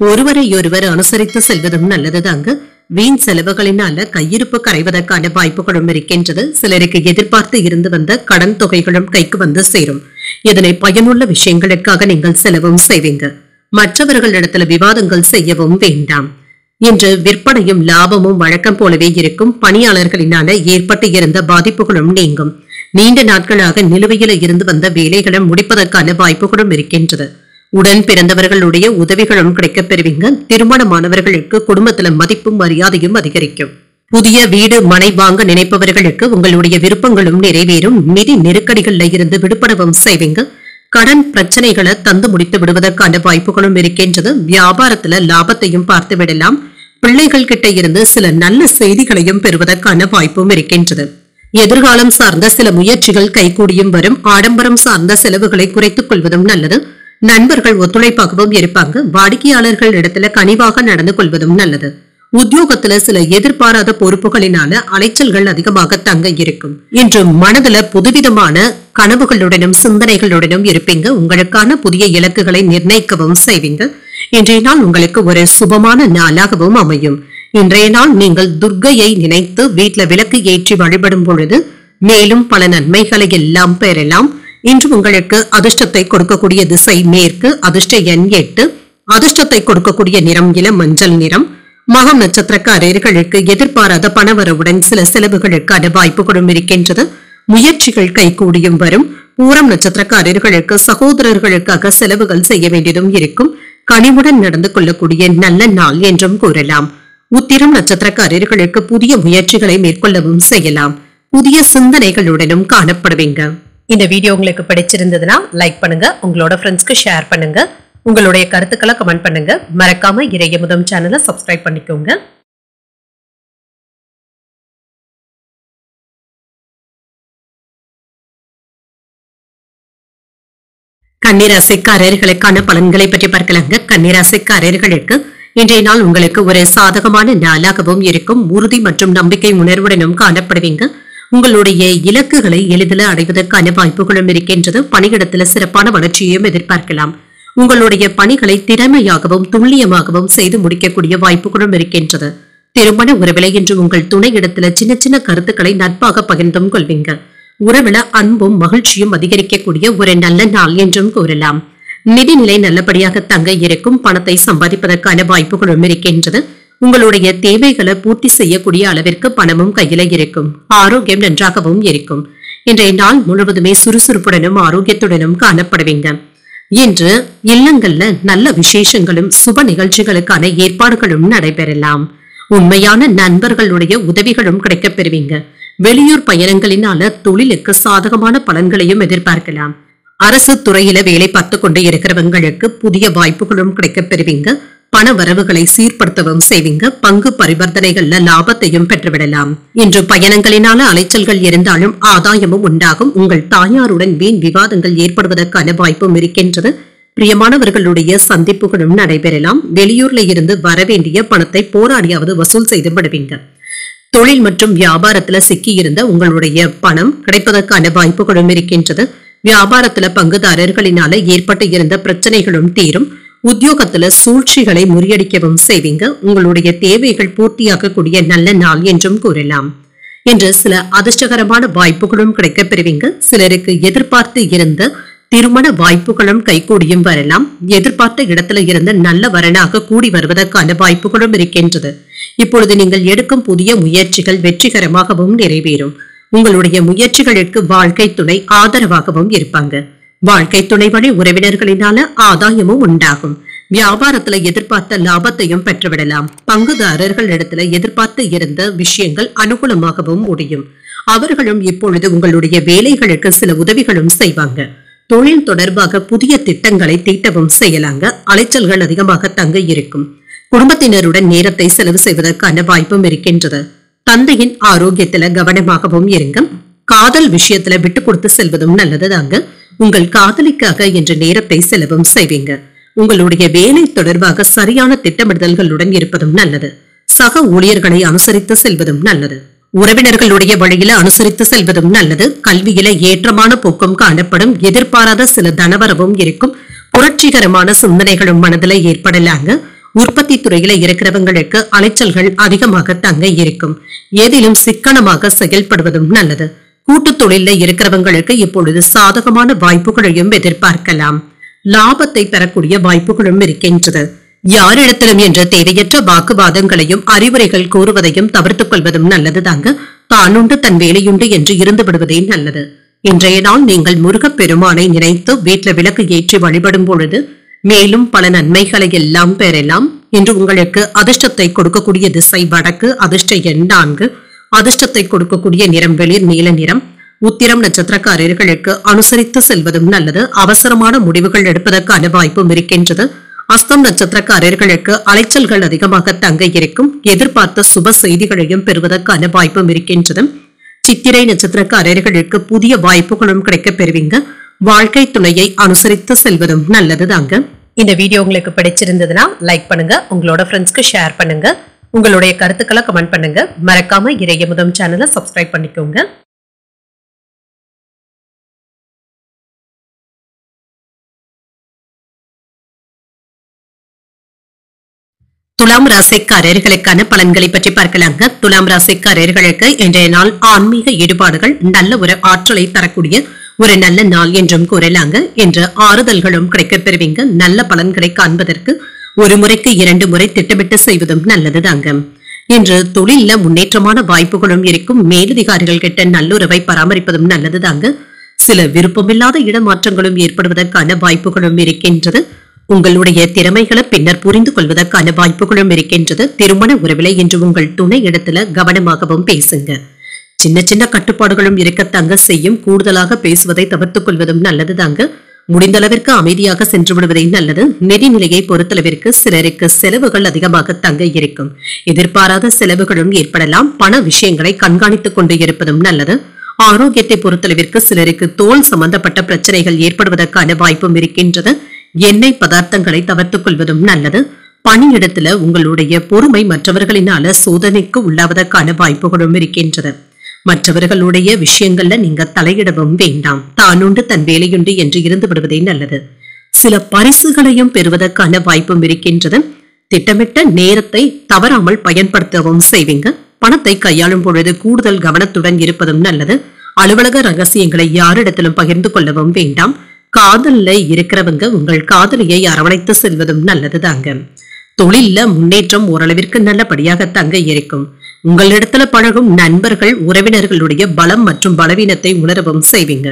ஒருவரையொருவர் அனுசரித்து செல்வதும் நல்லதுதாங்க. வீண் செலவுகளினால கையிருப்பு கரைவதற்கான வாய்ப்புகளும் இருக்கின்றது. சிலருக்கு எதிர்பார்த்து இருந்து வந்த கடன் தொகைகளும் கைக்கு வந்து சேரும். இதனை பயனுள்ள விஷயங்களுக்காக நீங்கள் செலவும் செய்வீங்க. மற்றவர்களிடத்துல விவாதங்கள் செய்யவும் வேண்டாம். இன்று விற்பனையும் லாபமும் வழக்கம் போலவே இருக்கும். பணியாளர்களினால ஏற்பட்டு இருந்த பாதிப்புகளும் நீங்கும். நீண்ட நாட்களாக நிலுவையில இருந்து வந்த வேலைகளை முடிப்பதற்கான வாய்ப்புகளும் இருக்கின்றது. உடன் பிறந்தவர்களுடைய உதவிகளும் கிடைக்கப் பெறுவீங்க. திருமணமானவர்களுக்கு குடும்பத்துல மதிப்பும் மரியாதையும் அதிகரிக்கும். புதிய வீடு மனை வாங்க நினைப்பவர்களுக்கு உங்களுடைய விருப்பங்களும் நிறைவேறும். நிதி நெருக்கடிகள்ல இருந்து விடுபடவும் செய்வீங்க. கடன் பிரச்சனைகளை தந்து முடித்து விடுவதற்கான வாய்ப்புகளும் இருக்கின்றது. வியாபாரத்துல லாபத்தையும் பார்த்து விடலாம். பிள்ளைகள் கிட்ட இருந்து சில நல்ல செய்திகளையும் பெறுவதற்கான வாய்ப்பும் இருக்கின்றது. எதிர்காலம் சார்ந்த சில முயற்சிகள் கைகூடியும் வரும். ஆடம்பரம் சார்ந்த செலவுகளை குறைத்துக் கொள்வதும் நல்லது. நண்பர்கள் ஒத்துழைப்பாகவும் இருப்பாங்க. வாடிக்கையாளர்கள் இடத்துல கனிவாக நடந்து கொள்வதும் நல்லது. உத்தியோகத்துல சில எதிர்பாராத பொறுப்புகளினால அலைச்சல்கள் அதிகமாக தங்க இருக்கும். இன்று மனதுல புதுவிதமான கனவுகளுடனும் சிந்தனைகளுடனும் இருப்பீங்க. உங்களுக்கான புதிய இலக்குகளை நிர்ணயிக்கவும் செய்வீங்க. இன்றைய நாள் உங்களுக்கு ஒரு சுபமான நாளாகவும் அமையும். இன்றைய நாள் நீங்கள் துர்க்கையை நினைத்து வீட்டுல விளக்கு ஏற்றி வழிபடும் பொழுது மேலும் பல நன்மைகளை எல்லாம் பெறலாம். இன்று உங்களுக்கு அதிர்ஷ்டத்தை கொடுக்கக்கூடிய திசை மேற்கு. அதிர்ஷ்ட எண் 8. அதிர்ஷ்டத்தை கொடுக்கக்கூடிய நிறம் இளம் மஞ்சள் நிறம். மகம் நட்சத்திரக்காரர்களுக்கு எதிர்பாராத பணவரவுடன் சில செலவுகளுக்கான வாய்ப்புகளும் இருக்கின்றது. முயற்சிகள் கைகூடியும் வரும். பூரம் நட்சத்திரக்காரர்களுக்கு சகோதரர்களுக்காக செலவுகள் செய்ய வேண்டியதும் இருக்கும். கனிவுடன் நடந்து கொள்ளக்கூடிய நல்ல நாள் என்றும் கூறலாம். உத்திரம் நட்சத்திரக்காரர்களுக்கு புதிய முயற்சிகளை மேற்கொள்ளவும் செய்யலாம். புதிய சிந்தனைகளுடனும் காணப்படுவீங்க. இந்த வீடியோ உங்களுக்கு பிடிச்சிருந்ததுன்னா லைக் பண்ணுங்க. உங்களோட ஃப்ரெண்ட்ஸ்க்கு ஷேர் பண்ணுங்க. உங்களுடைய கருத்துக்களை கமெண்ட் பண்ணுங்க. மறக்காம இறையமுதம் சேனலை சப்ஸ்கிரைப் பண்ணிக்கோங்க. கன்னிராசிக்காரர்களுக்கான பலன்களை பற்றி பார்க்கலாங்க. கன்னிராசிக்காரர்களுக்கு இன்றைய நாள் உங்களுக்கு ஒரு சாதகமான நாளாகவும் இருக்கும். உறுதி மற்றும் நம்பிக்கை உணர்வுடனும் காணப்படுவீங்க. உங்களுடைய இலக்குகளை எளிதில் அடைவதற்கான வாய்ப்புகளும் இருக்கின்றது. பணியிடத்துல சிறப்பான வளர்ச்சியையும் எதிர்பார்க்கலாம். உங்களுடைய பணிகளை திறமையாகவும் துல்லியமாகவும் செய்து முடிக்கக்கூடிய வாய்ப்புகளும் இருக்கின்றது. திருமண உறவில இன்று உங்கள் துணை இடத்துல சின்ன சின்ன கருத்துக்களை நட்பாக பகிர்ந்தும் கொள்வீங்க. உறவில அன்பும் மகிழ்ச்சியும் அதிகரிக்கக்கூடிய ஒரு நல்ல நாள் என்றும் கூறலாம். நிதிநிலை நல்லபடியாக தங்க இருக்கும். பணத்தை சம்பாதிப்பதற்கான வாய்ப்புகளும் இருக்கின்றது. உங்களுடைய தேவைகளை பூர்த்தி செய்யக்கூடிய அளவிற்கு பணமும் கையில இருக்கும். ஆரோக்கியம் நன்றாகவும் இருக்கும். இன்றைய நாள் முழுவதுமே சுறுசுறுப்புடனும் ஆரோக்கியத்துடனும் காணப்படுவீங்க. இன்று இல்லங்கள்ல நல்ல விசேஷங்களும் சுப நிகழ்ச்சிகளுக்கான ஏற்பாடுகளும் நடைபெறலாம். உண்மையான நண்பர்களுடைய உதவிகளும் கிடைக்கப் பெறுவீங்க. வெளியூர் பயணங்களினால தொழிலுக்கு சாதகமான பலன்களையும் எதிர்பார்க்கலாம். அரசு துறையில வேலை பார்த்து கொண்டு இருக்கிறவங்களுக்கு புதிய வாய்ப்புகளும் கிடைக்கப் பெறுவீங்க. பண வரவுகளை சீர்படுத்தவும் செய்வீங்க. பங்கு பரிவர்த்தனைகள்ல லாபத்தையும் பெற்றுவிடலாம். இன்று பயணங்களினால அலைச்சல்கள் இருந்தாலும் ஆதாயமும் உண்டாகும். உங்கள் தாயாருடன் வீண் விவாதங்கள் ஏற்படுவதற்கான வாய்ப்பும் இருக்கின்றது. பிரியமானவர்களுடைய சந்திப்புகளும் நடைபெறலாம். வெளியூர்ல இருந்து வரவேண்டிய பணத்தை போராடியாவது வசூல் செய்து விடுவீங்க. தொழில் மற்றும் வியாபாரத்துல சிக்கி இருந்த உங்களுடைய பணம் கிடைப்பதற்கான வாய்ப்புகளும் இருக்கின்றது. வியாபாரத்துல பங்குதாரர்களினால ஏற்பட்டு இருந்த பிரச்சனைகளும் தீரும். உத்தியோகத்துல சூழ்ச்சிகளை முறியடிக்கவும் செய்வீங்க. உங்களுடைய தேவைகள் பூர்த்தியாகக்கூடிய நல்ல நாள் என்றும் கூறலாம். என்று சில அதிர்ஷ்டகரமான வாய்ப்புகளும் கிடைக்கப் பெறுவீங்க. சிலருக்கு எதிர்பார்த்து இருந்த திருமண வாய்ப்புகளும் கைகூடியும் வரலாம். எதிர்பார்த்த இடத்துல இருந்த நல்ல வரனாக கூடி வருவதற்கான வாய்ப்புகளும் இருக்கின்றது. இப்பொழுது நீங்கள் எடுக்கும் புதிய முயற்சிகள் வெற்றிகரமாகவும் நிறைவேறும். உங்களுடைய முயற்சிகளுக்கு வாழ்க்கை துணை ஆதரவாகவும் இருப்பாங்க. வாழ்க்கை துணை வழி உறவினர்களினால ஆதாயமும் உண்டாகும். வியாபாரத்துல எதிர்பார்த்த லாபத்தையும் பெற்றுவிடலாம். பங்குதாரர்கள் இடத்துல எதிர்பார்த்து இருந்த விஷயங்கள் அனுகூலமாகவும் முடியும். அவர்களும் இப்பொழுது உங்களுடைய வேலைகளுக்கு சில உதவிகளும் செய்வாங்க. தொழில் தொடர்பாக புதிய திட்டங்களை தீட்டவும் செய்யலாங்க. அலைச்சல்கள் அதிகமாக தங்க இருக்கும். குடும்பத்தினருடன் நேரத்தை செலவு செய்வதற்கான வாய்ப்பும் இருக்கின்றது. தந்தையின் ஆரோக்கியத்துல கவனமாகவும் இருங்க. காதல் விஷயத்துல விட்டு கொடுத்து செல்வதும் நல்லதுதாங்க. உங்கள் காதலிக்காக என்ற நேரத்தை செலவும் செய்வீங்க. உங்களுடைய வேலை தொடர்பாக சரியான திட்டமிடுதல்களுடன் இருப்பதும் நல்லது. சக ஊழியர்களை அனுசரித்து செல்வதும் நல்லது. உறவினர்களுடைய வழியில அனுசரித்து செல்வதும் நல்லது. கல்வியில ஏற்றமான போக்கும் காணப்படும். எதிர்பாராத சில தனவரவும் இருக்கும். புரட்சிகரமான சிந்தனைகளும் மனதில ஏற்படலாங்க. உற்பத்தி துறையில இருக்கிறவங்களுக்கு அலைச்சல்கள் அதிகமாக தங்க இருக்கும். ஏதிலும் சிக்கனமாக செயல்படுவதும் நல்லது. கூட்டு தொழில இருக்கிறவங்களுக்கு இப்பொழுது சாதகமான வாய்ப்புகளையும் எதிர்பார்க்கலாம். லாபத்தை பெறக்கூடிய வாய்ப்புகளும் இருக்கின்றது. யாரிடத்திலும் என்ற தேவையற்ற வாக்குவாதங்களையும் அறிவுரைகள் கூறுவதையும் தவிர்த்துக் கொள்வதும் நல்லதுதாங்க. தானுண்டு தன் வேலையுண்டு என்று இருந்து விடுவதே நல்லது. இன்றைய நாள் நீங்கள் முருகப்பெருமானை நினைத்து வீட்டில் விளக்கு ஏற்றி வழிபடும் பொழுது மேலும் பல நன்மைகளை எல்லாம் பெறலாம். இன்று உங்களுக்கு அதிர்ஷ்டத்தை கொடுக்கக்கூடிய திசை வடக்கு. அதிர்ஷ்ட எண் 4. அதிர்ஷ்டத்தை கொடுக்கக்கூடிய நிறம் வெளிர் நீல நிறம். உத்திரம் நட்சத்திரக்காரர்களுக்கு அனுசரித்து செல்வதும் நல்லது. அவசரமான முடிவுகள் எடுப்பதற்கான வாய்ப்பும் இருக்கின்றது. அஸ்தம் நட்சத்திரக்காரர்களுக்கு அலைச்சல்கள் அதிகமாக தங்க இருக்கும். எதிர்பார்த்த சுப செய்திகளையும் பெறுவதற்கான வாய்ப்பும் இருக்கின்றது. சித்திரை நட்சத்திரக்காரர்களுக்கு புதிய வாய்ப்புகளும் கிடைக்க பெறுவீங்க. வாழ்க்கை துணையை அனுசரித்து செல்வதும் நல்லது தாங்க. இந்த வீடியோ உங்களுக்கு பிடிச்சிருந்ததுன்னா லைக் பண்ணுங்க, உங்களோட ஃப்ரெண்ட்ஸ்க்கு ஷேர் பண்ணுங்க, உங்களுடைய கருத்துக்களை கமெண்ட் பண்ணுங்க. மறக்காம இறையமுதம் சேனலை சப்ஸ்கிரைப் பண்ணிக்கோங்க. துலாம் ராசிக்காரர்களுக்கான பலன்களை பற்றி பார்க்கலாங்க. துலாம் ராசிக்காரர்களுக்கு இன்றைய நாள் ஆன்மீக ஈடுபாடுகள் நல்ல ஒரு ஆற்றலை தரக்கூடிய ஒரு நல்ல நாள் என்றும் கூறலாங்க. என்ற ஆறுதல்களும் கிடைக்க பெறுவீங்க. நல்ல பலன்களை காண்பதற்கு ஒரு முறைக்கு 2 முறை திட்டமிட்டு செய்வதும் நல்லதுதாங்க. இன்று தொழில முன்னேற்றமான வாய்ப்புகளும் இருக்கும். மேலதிகாரிகள் கிட்ட நல்லுறவை பராமரிப்பதும் நல்லதுதாங்க. சில விருப்பமில்லாத இடமாற்றங்களும் ஏற்படுவதற்கான வாய்ப்புகளும் இருக்கின்றது. உங்களுடைய திறமைகளை பின்னர் புரிந்து கொள்வதற்கான வாய்ப்புகளும் இருக்கின்றது. திருமண உறவில இன்று உங்கள் துணை இடத்துல கவனமாகவும் பேசுங்க. சின்ன சின்ன கட்டுப்பாடுகளும் இருக்கத்தாங்க செய்யும். கூடுதலாக பேசுவதை தவிர்த்துக் கொள்வதும் நல்லதுதாங்க. முடிந்த அளவிற்கு அமைதியாக சென்று விடுவதே நல்லது. நிதிநிலையை பொறுத்தளவிற்கு சிலருக்கு செலவுகள் அதிகமாக தங்க இருக்கும். எதிர்பாராத செலவுகளும் ஏற்படலாம். பண விஷயங்களை கண்காணித்துக் கொண்டு இருப்பதும் நல்லது. ஆரோக்கியத்தை பொறுத்தளவிற்கு சிலருக்கு தோல் சம்பந்தப்பட்ட பிரச்சனைகள் ஏற்படுவதற்கான வாய்ப்பும் இருக்கின்றது. எண்ணெய் பதார்த்தங்களை தவிர்த்துக் கொள்வதும் நல்லது. பணியிடத்துல உங்களுடைய பொறுமை மற்றவர்களினால சோதனைக்கு உள்ளாவதற்கான வாய்ப்புகளும் இருக்கின்றது. மற்றவர்களுடைய விஷயங்கள்ல நீங்க தலையிடவும் வேண்டாம். தானுண்டு தன் வேலையுண்டு என்று இருந்து விடுவதே நல்லது. சில பரிசுகளையும் பெறுவதற்கான வாய்ப்பும் இருக்கின்றது. திட்டமிட்ட நேரத்தை தவறாமல் பயன்படுத்தவும் செய்வீங்க. பணத்தை கையாளும் பொழுது கூடுதல் கவனத்துடன் இருப்பதும் நல்லது. அலுவலக ரகசியங்களை யாரிடத்திலும் பகிர்ந்து கொள்ளவும் வேண்டாம். காதல்ல இருக்கிறவங்க உங்கள் காதலியை அரவணைத்து செல்வதும் நல்லதுதாங்க. தொழில்ல முன்னேற்றம் ஓரளவிற்கு நல்லபடியாக தங்க இருக்கும். உங்களிடத்துல பழகும் நண்பர்கள் உறவினர்களுடைய பலம் மற்றும் பலவீனத்தை உணரவும் செய்வீங்க.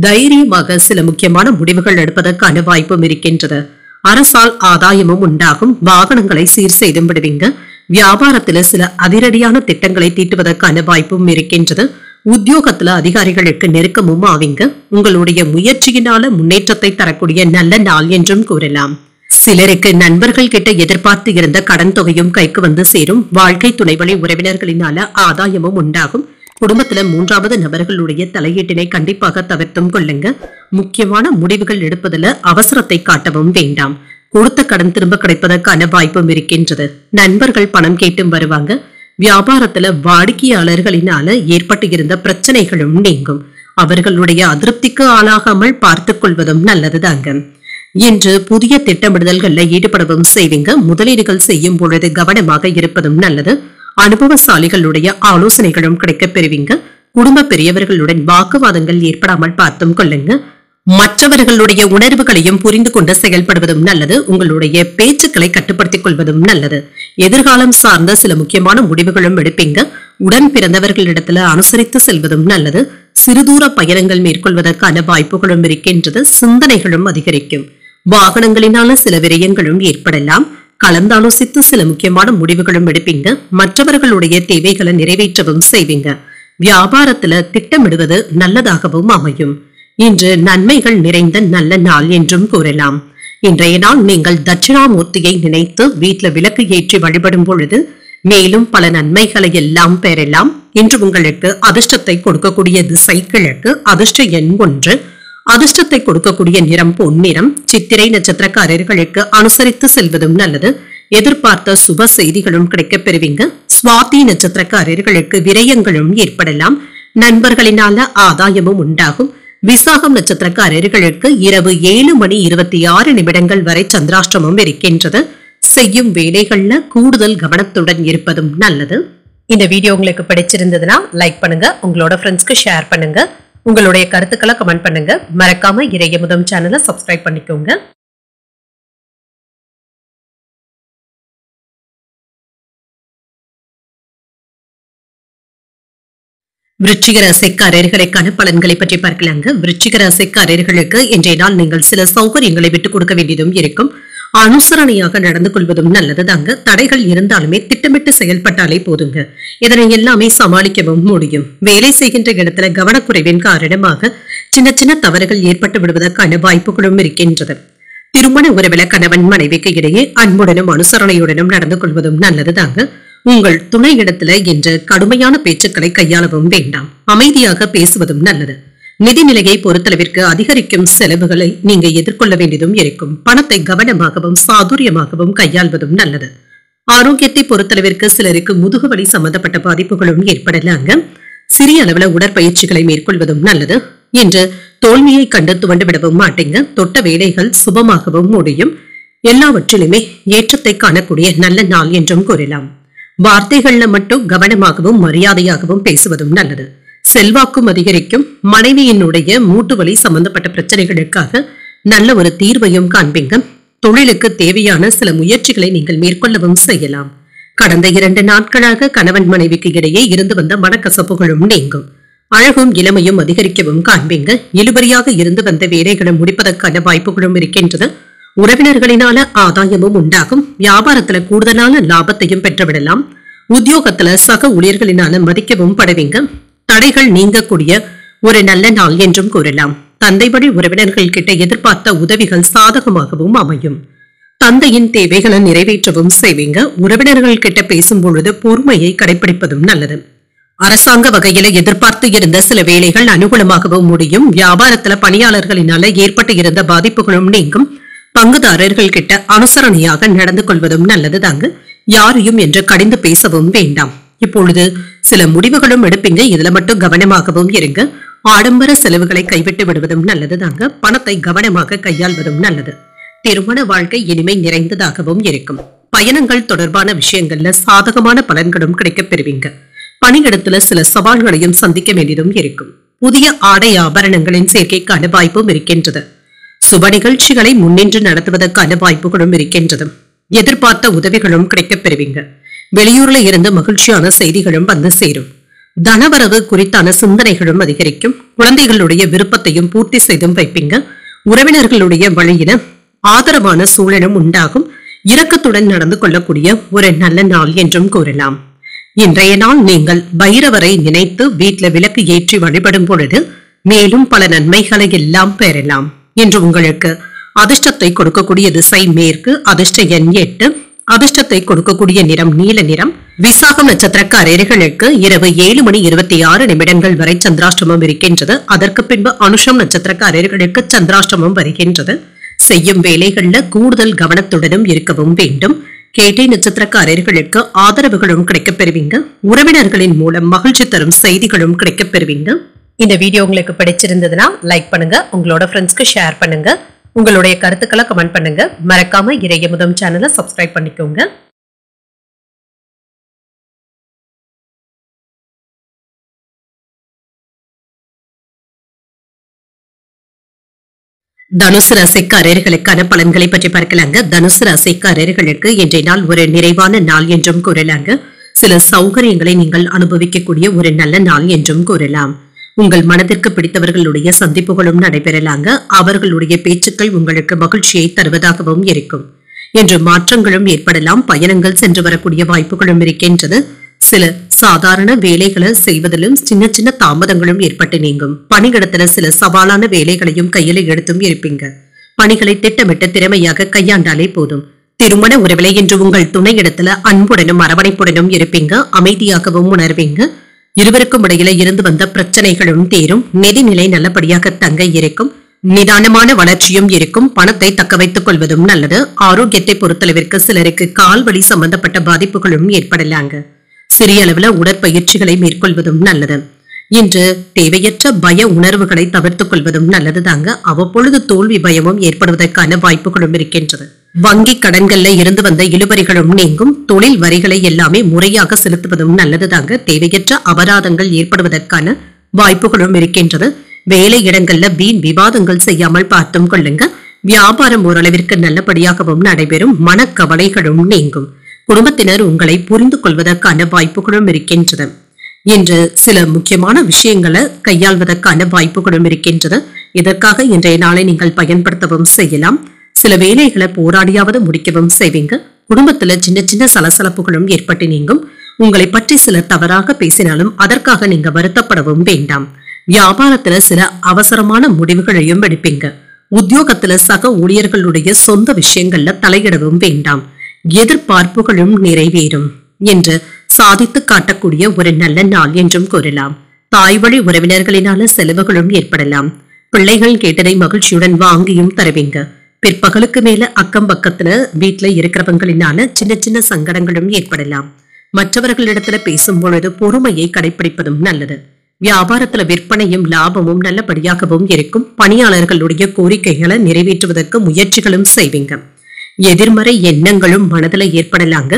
தைரியமாக சில முக்கியமான முடிவுகள் எடுப்பதற்கான வாய்ப்பும் இருக்கின்றது. அரசால் ஆதாயமும் உண்டாகும். வாகனங்களை சீர் செய்து விடுவீங்க. வியாபாரத்துல சில அதிரடியான திட்டங்களை தீட்டுவதற்கான வாய்ப்பும் இருக்கின்றது. உத்தியோகத்துல அதிகாரிகளுக்கு நெருக்கமும் ஆவீங்க. உங்களுடைய முயற்சியினால முன்னேற்றத்தை தரக்கூடிய நல்ல நாள் என்றும் கூறலாம். சிலருக்கு நண்பர்கள் கிட்ட எதிர்பார்த்து இருந்த கடன் தொகையும் கைக்கு வந்து சேரும். வாழ்க்கை துணைவழி உறவினர்களினால ஆதாயமும் உண்டாகும். குடும்பத்துல 3வது நபர்களுடைய தலையீட்டினை கண்டிப்பாக தவிர்த்தும் கொள்ளுங்க. முக்கியமான முடிவுகள் எடுப்பதுல அவசரத்தை காட்டவும் வேண்டாம். கொடுத்த கடன் திரும்ப கிடைப்பதற்கான வாய்ப்பும் இருக்கின்றது. நண்பர்கள் பணம் கேட்டும் வருவாங்க. வியாபாரத்துல வாடிக்கையாளர்களினால ஏற்பட்டு இருந்த பிரச்சனைகளும் நீங்கும். அவர்களுடைய அதிருப்திக்கு ஆளாகாமல் பார்த்துக் கொள்வதும் நல்லதுதாங்க. இன்று புதிய திட்டமிடுதல்கள்ல ஈடுபடவும் செய்வீங்க. முதலீடுகள் செய்யும் பொழுது கவனமாக இருப்பதும் நல்லது. அனுபவசாலிகளுடைய ஆலோசனைகளும் கிடைக்க பெறுவீங்க. குடும்ப பெரியவர்களுடன் வாக்குவாதங்கள் ஏற்படாமல் பார்த்தும் கொள்ளுங்க. மற்றவர்களுடைய உணர்வுகளையும் புரிந்து கொண்டு செயல்படுவதும் நல்லது. உங்களுடைய பேச்சுக்களை கட்டுப்படுத்திக் கொள்வதும் நல்லது. எதிர்காலம் சார்ந்த சில முக்கியமான முடிவுகளும் எடுப்பீங்க. உடன் பிறந்தவர்களிடத்துல அனுசரித்து செல்வதும் நல்லது. சிறுதூர பயணங்கள் மேற்கொள்வதற்கான வாய்ப்புகளும் இருக்கின்றது. சிந்தனைகளும் அதிகரிக்கும். வாகனங்களினால சில விரயங்களும் ஏற்படலாம். கலந்தாலோசித்து சில முக்கியமான முடிவுகளும் எடுப்பீங்க. மற்றவர்களுடைய தேவைகளை நிறைவேற்றவும் செய்வீங்க. வியாபாரத்துல திட்டமிடுவது நல்லதாகவும் அமையும். இன்று நன்மைகள் நிறைந்த நல்ல நாள் என்றும் கூறலாம். இன்றைய நாள் நீங்கள் தட்சிணாமூர்த்தியை நினைத்து வீட்டுல விளக்கு ஏற்றி வழிபடும் பொழுது மேலும் பல நன்மைகளை எல்லாம் பெறலாம். இன்று உங்களுக்கு அதிர்ஷ்டத்தை கொடுக்கக்கூடிய திசை கிழக்கு. அதிர்ஷ்ட எண் 1. அதிர்ஷ்டத்தை கொடுக்கக்கூடிய நிறம் பொன்னிறம். சித்திரை நட்சத்திரக்காரர்களுக்கு அனுசரித்து செல்வதும் நல்லது. எதிர்பார்த்த சுப செய்திகளும் கிடைக்கப் பெறுவீங்க. சுவாதி நட்சத்திரக்காரர்களுக்கு விரயங்களும் ஏற்படலாம். நண்பர்களினால ஆதாயமும் உண்டாகும். விசாகம் நட்சத்திரக்காரர்களுக்கு இரவு 7:26 வரை சந்திராஷ்டமம் இருக்கின்றது. செய்யும் வேலைகள்ல கூடுதல் கவனத்துடன் இருப்பதும் நல்லது. இந்த வீடியோ உங்களுக்கு பிடிச்சிருந்ததுன்னா லைக் பண்ணுங்க, உங்களோட ஃப்ரெண்ட்ஸ்க்கு ஷேர் பண்ணுங்க, உங்களுடைய கருத்துக்களை கமெண்ட் பண்ணுங்க. மறக்காம இறையமுதம் சேனலை சப்ஸ்கிரைப் பண்ணிக்கோங்க. விருச்சிக ராசிக்காரர்களுக்கான பலன்களை பற்றி பார்க்கலாங்க. விருச்சிக ராசிக்காரர்களுக்கு இன்றைய நாள் நீங்கள் சில சௌகரியங்களை விட்டுக் கொடுக்க வேண்டியதும் இருக்கும். அனுசரணையாக நடந்து கொள்வதும் நல்லது தாங்க. தடைகள் இருந்தாலுமே திட்டமிட்டு செயல்பட்டாலே போதுங்க. இதனை எல்லாமே சமாளிக்கவும் முடியும். வேலை செய்கின்ற இடத்துல கவனக்குறைவின் காரணமாக சின்ன சின்ன தவறுகள் ஏற்பட்டு விடுவதற்கான வாய்ப்புகளும் இருக்கின்றது. திருமண உறவில கணவன் மனைவிக்கு இடையே அன்புடனும் அனுசரணையுடனும் நடந்து கொள்வதும் நல்லது தாங்க. உங்கள் துணை இடத்துல இன்று கடுமையான பேச்சுக்களை கையாளவும் வேண்டாம். அமைதியாக பேசுவதும் நல்லது. நிதிநிலையை பொறுத்தளவிற்கு அதிகரிக்கும் செலவுகளை நீங்க எதிர்கொள்ள வேண்டியதும் இருக்கும். பணத்தை கவனமாகவும் சாதுரியமாகவும் கையாள்வதும் நல்லது. ஆரோக்கியத்தை பொறுத்தளவிற்கு சிலருக்கு முதுகுவலி சம்பந்தப்பட்ட பாதிப்புகளும் ஏற்படலாங்க. சிறிய அளவுல உடற்பயிற்சிகளை மேற்கொள்வதும் நல்லது. இன்று தோல்வியை கண்டு துவண்டு விடவும் மாட்டீங்க. தொட்ட வேலைகள் சுபமாகவும் முடியும். எல்லாவற்றிலுமே ஏற்றத்தை காணக்கூடிய நல்ல நாள் என்றும் கூறலாம். வார்த்தைகள்ல மட்டும் கவனமாகவும் மரியாதையாகவும் பேசுவதும் நல்லது. செல்வாக்கும் அதிகரிக்கும். மனைவியினுடைய மூட்டு வலி சம்பந்தப்பட்ட பிரச்சனைகளுக்காக நல்ல ஒரு தீர்வையும் காண்பீங்க. தொழிலுக்கு தேவையான சில முயற்சிகளை நீங்கள் மேற்கொள்ளவும் செய்யலாம். கடந்த 2 நாட்களாக கணவன் மனைவிக்கு இடையே இருந்து வந்த மனக்கசப்புகளும் நீங்கும். அழகும் இளமையும் அதிகரிக்கவும் காண்பீங்க. இழுபறியாக இருந்து வந்த வேலைகளை முடிப்பதற்கான வாய்ப்புகளும் இருக்கின்றது. உறவினர்களினால ஆதாயமும் உண்டாகும். வியாபாரத்துல கூடுதலான லாபத்தையும் பெற்றுவிடலாம். உத்தியோகத்துல சக ஊழியர்களினால மதிக்கவும் படுவீங்க. தடைகள் நீங்கக்கூடிய ஒரு நல்ல நாள் என்றும் கூறலாம். தந்தை வழி உறவினர்கள் கிட்ட எதிர்பார்த்த உதவிகள் சாதகமாகவும் அமையும். தந்தையின் தேவைகளை நிறைவேற்றவும் செய்வீங்க. உறவினர்கள் கிட்ட பேசும் பொழுது பொறுமையை கடைபிடிப்பதும் நல்லது. அரசாங்க வகையில எதிர்பார்த்து இருந்த சில வேலைகள் அனுகூலமாகவும் முடியும். வியாபாரத்துல பணியாளர்களினால ஏற்பட்டு இருந்த பாதிப்புகளும் நீங்கும். பங்குதாரர்கள் கிட்ட அனுசரணையாக நடந்து கொள்வதும் நல்லது தாங்க. யாரையும் என்று கடிந்து பேசவும் வேண்டாம். இப்பொழுது சில முடிவுகளும் எடுப்பீங்க. இதுல மட்டும் கவனமாகவும் இருங்க. ஆடம்பர செலவுகளை கைவிட்டு விடுவதும் நல்லது தாங்க. பணத்தை கவனமாக கையாள்வதும் நல்லது. திருமண வாழ்க்கை இனிமை நிறைந்ததாகவும் இருக்கும். பயணங்கள் தொடர்பான விஷயங்கள்ல சாதகமான பலன்களும் கிடைக்கப் பெறுவீங்க. பணியிடத்துல சில சவால்களையும் சந்திக்க வேண்டியதும் இருக்கும். புதிய ஆடை ஆபரணங்களின் சேர்க்கைக்கான வாய்ப்பும் இருக்கின்றது. சுப நிகழ்ச்சிகளை முன்னின்று நடத்துவதற்கான வாய்ப்புகளும் இருக்கின்றது. எதிர்பார்த்த உதவிகளும் கிடைக்கப் பெறுவீங்க. வெளியூர்ல இருந்து மகிழ்ச்சியான செய்திகளும் வந்து சேரும். தனவரவு குறித்தான சிந்தனைகளும் அதிகரிக்கும். குழந்தைகளுடைய விருப்பத்தையும் பூர்த்தி செய்தும் வைப்பீங்க. உறவினர்களுடைய வழியில ஆதரவான சூழலும் உண்டாகும். இரக்கத்துடன் நடந்து கொள்ளக்கூடிய ஒரு நல்ல நாள் என்றும் கூறலாம். இன்றைய நாள் நீங்கள் பைரவரை நினைத்து வீட்டுல விளக்கு ஏற்றி வழிபடும் பொழுது மேலும் பல நன்மைகளை எல்லாம் பெறலாம். இன்று உங்களுக்கு அதிர்ஷ்டத்தை கொடுக்கக்கூடிய திசை மேற்கு. அதிர்ஷ்ட எண் 8. அதிர்ஷ்டத்தை கொடுக்கக்கூடிய நிறம் நீல நிறம். விசாகம் நட்சத்திரக்காரர்களுக்கு இரவு 7:26 வரை சந்திராஷ்டமம் இருக்கின்றது. அதற்கு பின்பு அனுஷம் நட்சத்திரக்காரர்களுக்கு சந்திராஷ்டமம் வருகின்றது. செய்யும் வேலைகள்ல கூடுதல் கவனத்துடனும் இருக்கவும் வேண்டும். கேட்டை நட்சத்திரக்காரர்களுக்கு ஆதரவுகளும் கிடைக்கப் பெறுவீங்க. உறவினர்களின் மூலம் மகிழ்ச்சி தரும் செய்திகளும் கிடைக்கப் பெறுவீங்க. இந்த வீடியோ உங்களுக்கு பிடிச்சிருந்ததுன்னா லைக் பண்ணுங்க, உங்களோட ஃப்ரெண்ட்ஸ்க்கு ஷேர் பண்ணுங்க, உங்களுடைய கருத்துக்களை கமெண்ட் பண்ணுங்க. மறக்காம இறையமுதம் சேனலை சப்ஸ்கிரைப் பண்ணிக்கோங்க. தனுசு ராசிக்காரர்களுக்கான பலன்களை பற்றி பார்க்கலாங்க. தனுசு ராசிக்காரர்களுக்கு இன்றைய நாள் ஒரு நிறைவான நாள் என்றும் கூறலாங்க. சில சௌகரியங்களை நீங்கள் அனுபவிக்கக்கூடிய ஒரு நல்ல நாள் என்றும் கூறலாம். உங்கள் மனதிற்கு பிடித்தவர்களுடைய சந்திப்புகளும் நடைபெறலாங்க. அவர்களுடைய பேச்சுக்கள் உங்களுக்கு மகிழ்ச்சியை தருவதாகவும் இருக்கும். என்று மாற்றங்களும் ஏற்படலாம். பயணங்கள் சென்று வரக்கூடிய வாய்ப்புகளும் இருக்கின்றது. சில சாதாரண வேலைகளை செய்வதிலும் சின்ன சின்ன தாமதங்களும் ஏற்பட்டு நீங்கும். பணியிடத்துல சில சவாலான வேலைகளையும் கையில எடுத்தும் இருப்பீங்க. பணிகளை திட்டமிட்டு திறமையாக கையாண்டாலே போதும். திருமண உறவிலை என்று உங்கள் துணை இடத்துல அன்புடனும் அரவணைப்புடனும் இருப்பீங்க. அமைதியாகவும் உணர்வீங்க. இருவருக்கும் இடையில இருந்து வந்த பிரச்சனைகளும் தீரும். நிதிநிலை நல்லபடியாக தங்க இருக்கும். நிதானமான வளர்ச்சியும் இருக்கும். பணத்தை தக்க வைத்துக் கொள்வதும் நல்லது. ஆரோக்கியத்தை பொறுத்தளவிற்கு சிலருக்கு கால்வலி சம்பந்தப்பட்ட பாதிப்புகளும் ஏற்படலாங்க. சிறிய அளவுல உடற்பயிற்சிகளை மேற்கொள்வதும் நல்லது. இன்று தேவையற்ற பய உணர்வுகளை தவிர்த்துக் கொள்வதும் நல்லது தாங்க. அவ்வப்பொழுது தோல்வி பயமும் ஏற்படுவதற்கான வாய்ப்புகளும் இருக்கின்றது. வங்கி கடன்கள்ல இருந்து வந்த இழுபறிகளும் நீங்கும். தொழில் வரிகளை எல்லாமே முறையாக செலுத்துவதும் நல்லது தாங்க. தேவையற்ற அபராதங்கள் ஏற்படுவதற்கான வாய்ப்புகளும் இருக்கின்றது. வேலை இடங்கள்ல வீண் விவாதங்கள் செய்யாமல் பார்த்தும் கொள்ளுங்க. வியாபாரம் ஓரளவிற்கு நல்லபடியாகவும் நடைபெறும். மனக்கவலைகளும் நீங்கும். குடும்பத்தினர் உங்களை புரிந்து கொள்வதற்கான வாய்ப்புகளும் இருக்கின்றது. இன்று சில முக்கியமான விஷயங்களை கையாள்வதற்கான வாய்ப்புகளும் இருக்கின்றது. இதற்காக இன்றைய நாளை நீங்கள் பயன்படுத்தவும் செய்யலாம். சில வேலைகளை போராடியாவது முடிக்கவும் செய்வீங்க. குடும்பத்துல சின்ன சின்ன சலசலப்புகளும் ஏற்பட்டு நீங்கும். உங்களை பற்றி சிலர் தவறாக பேசினாலும் அதற்காக நீங்க வருத்தப்படவும் வேண்டாம். வியாபாரத்துல சில அவசரமான முடிவுகளையும் எடுப்பீங்க. உத்தியோகத்துல சக ஊழியர்களுடைய சொந்த விஷயங்கள்ல தலையிடவும் வேண்டாம். எதிர்பார்ப்புகளும் நிறைவேறும் என்று சாதித்து காட்டக்கூடிய ஒரு நல்ல நாள் என்றும் கூறலாம். தாய் வழி உறவினர்களினால செலவுகளும் ஏற்படலாம். பிள்ளைகள் கேட்டதை மகிழ்ச்சியுடன் வாங்கியும் தருவீங்க. பிற்பகலுக்கு மேல அக்கம் பக்கத்துல வீட்டுல இருக்கிறவங்களினால சின்ன சின்ன சங்கடங்களும் ஏற்படலாம். மற்றவர்களிடத்துல பேசும் பொழுது பொறுமையை கடைபிடிப்பதும் நல்லது. வியாபாரத்துல விற்பனையும் லாபமும் நல்லபடியாகவும் இருக்கும். பணியாளர்களுடைய கோரிக்கைகளை நிறைவேற்றுவதற்கு முயற்சிகளும் செய்வீங்க. எதிர்மறை எண்ணங்களும் மனதுல ஏற்படலாங்க.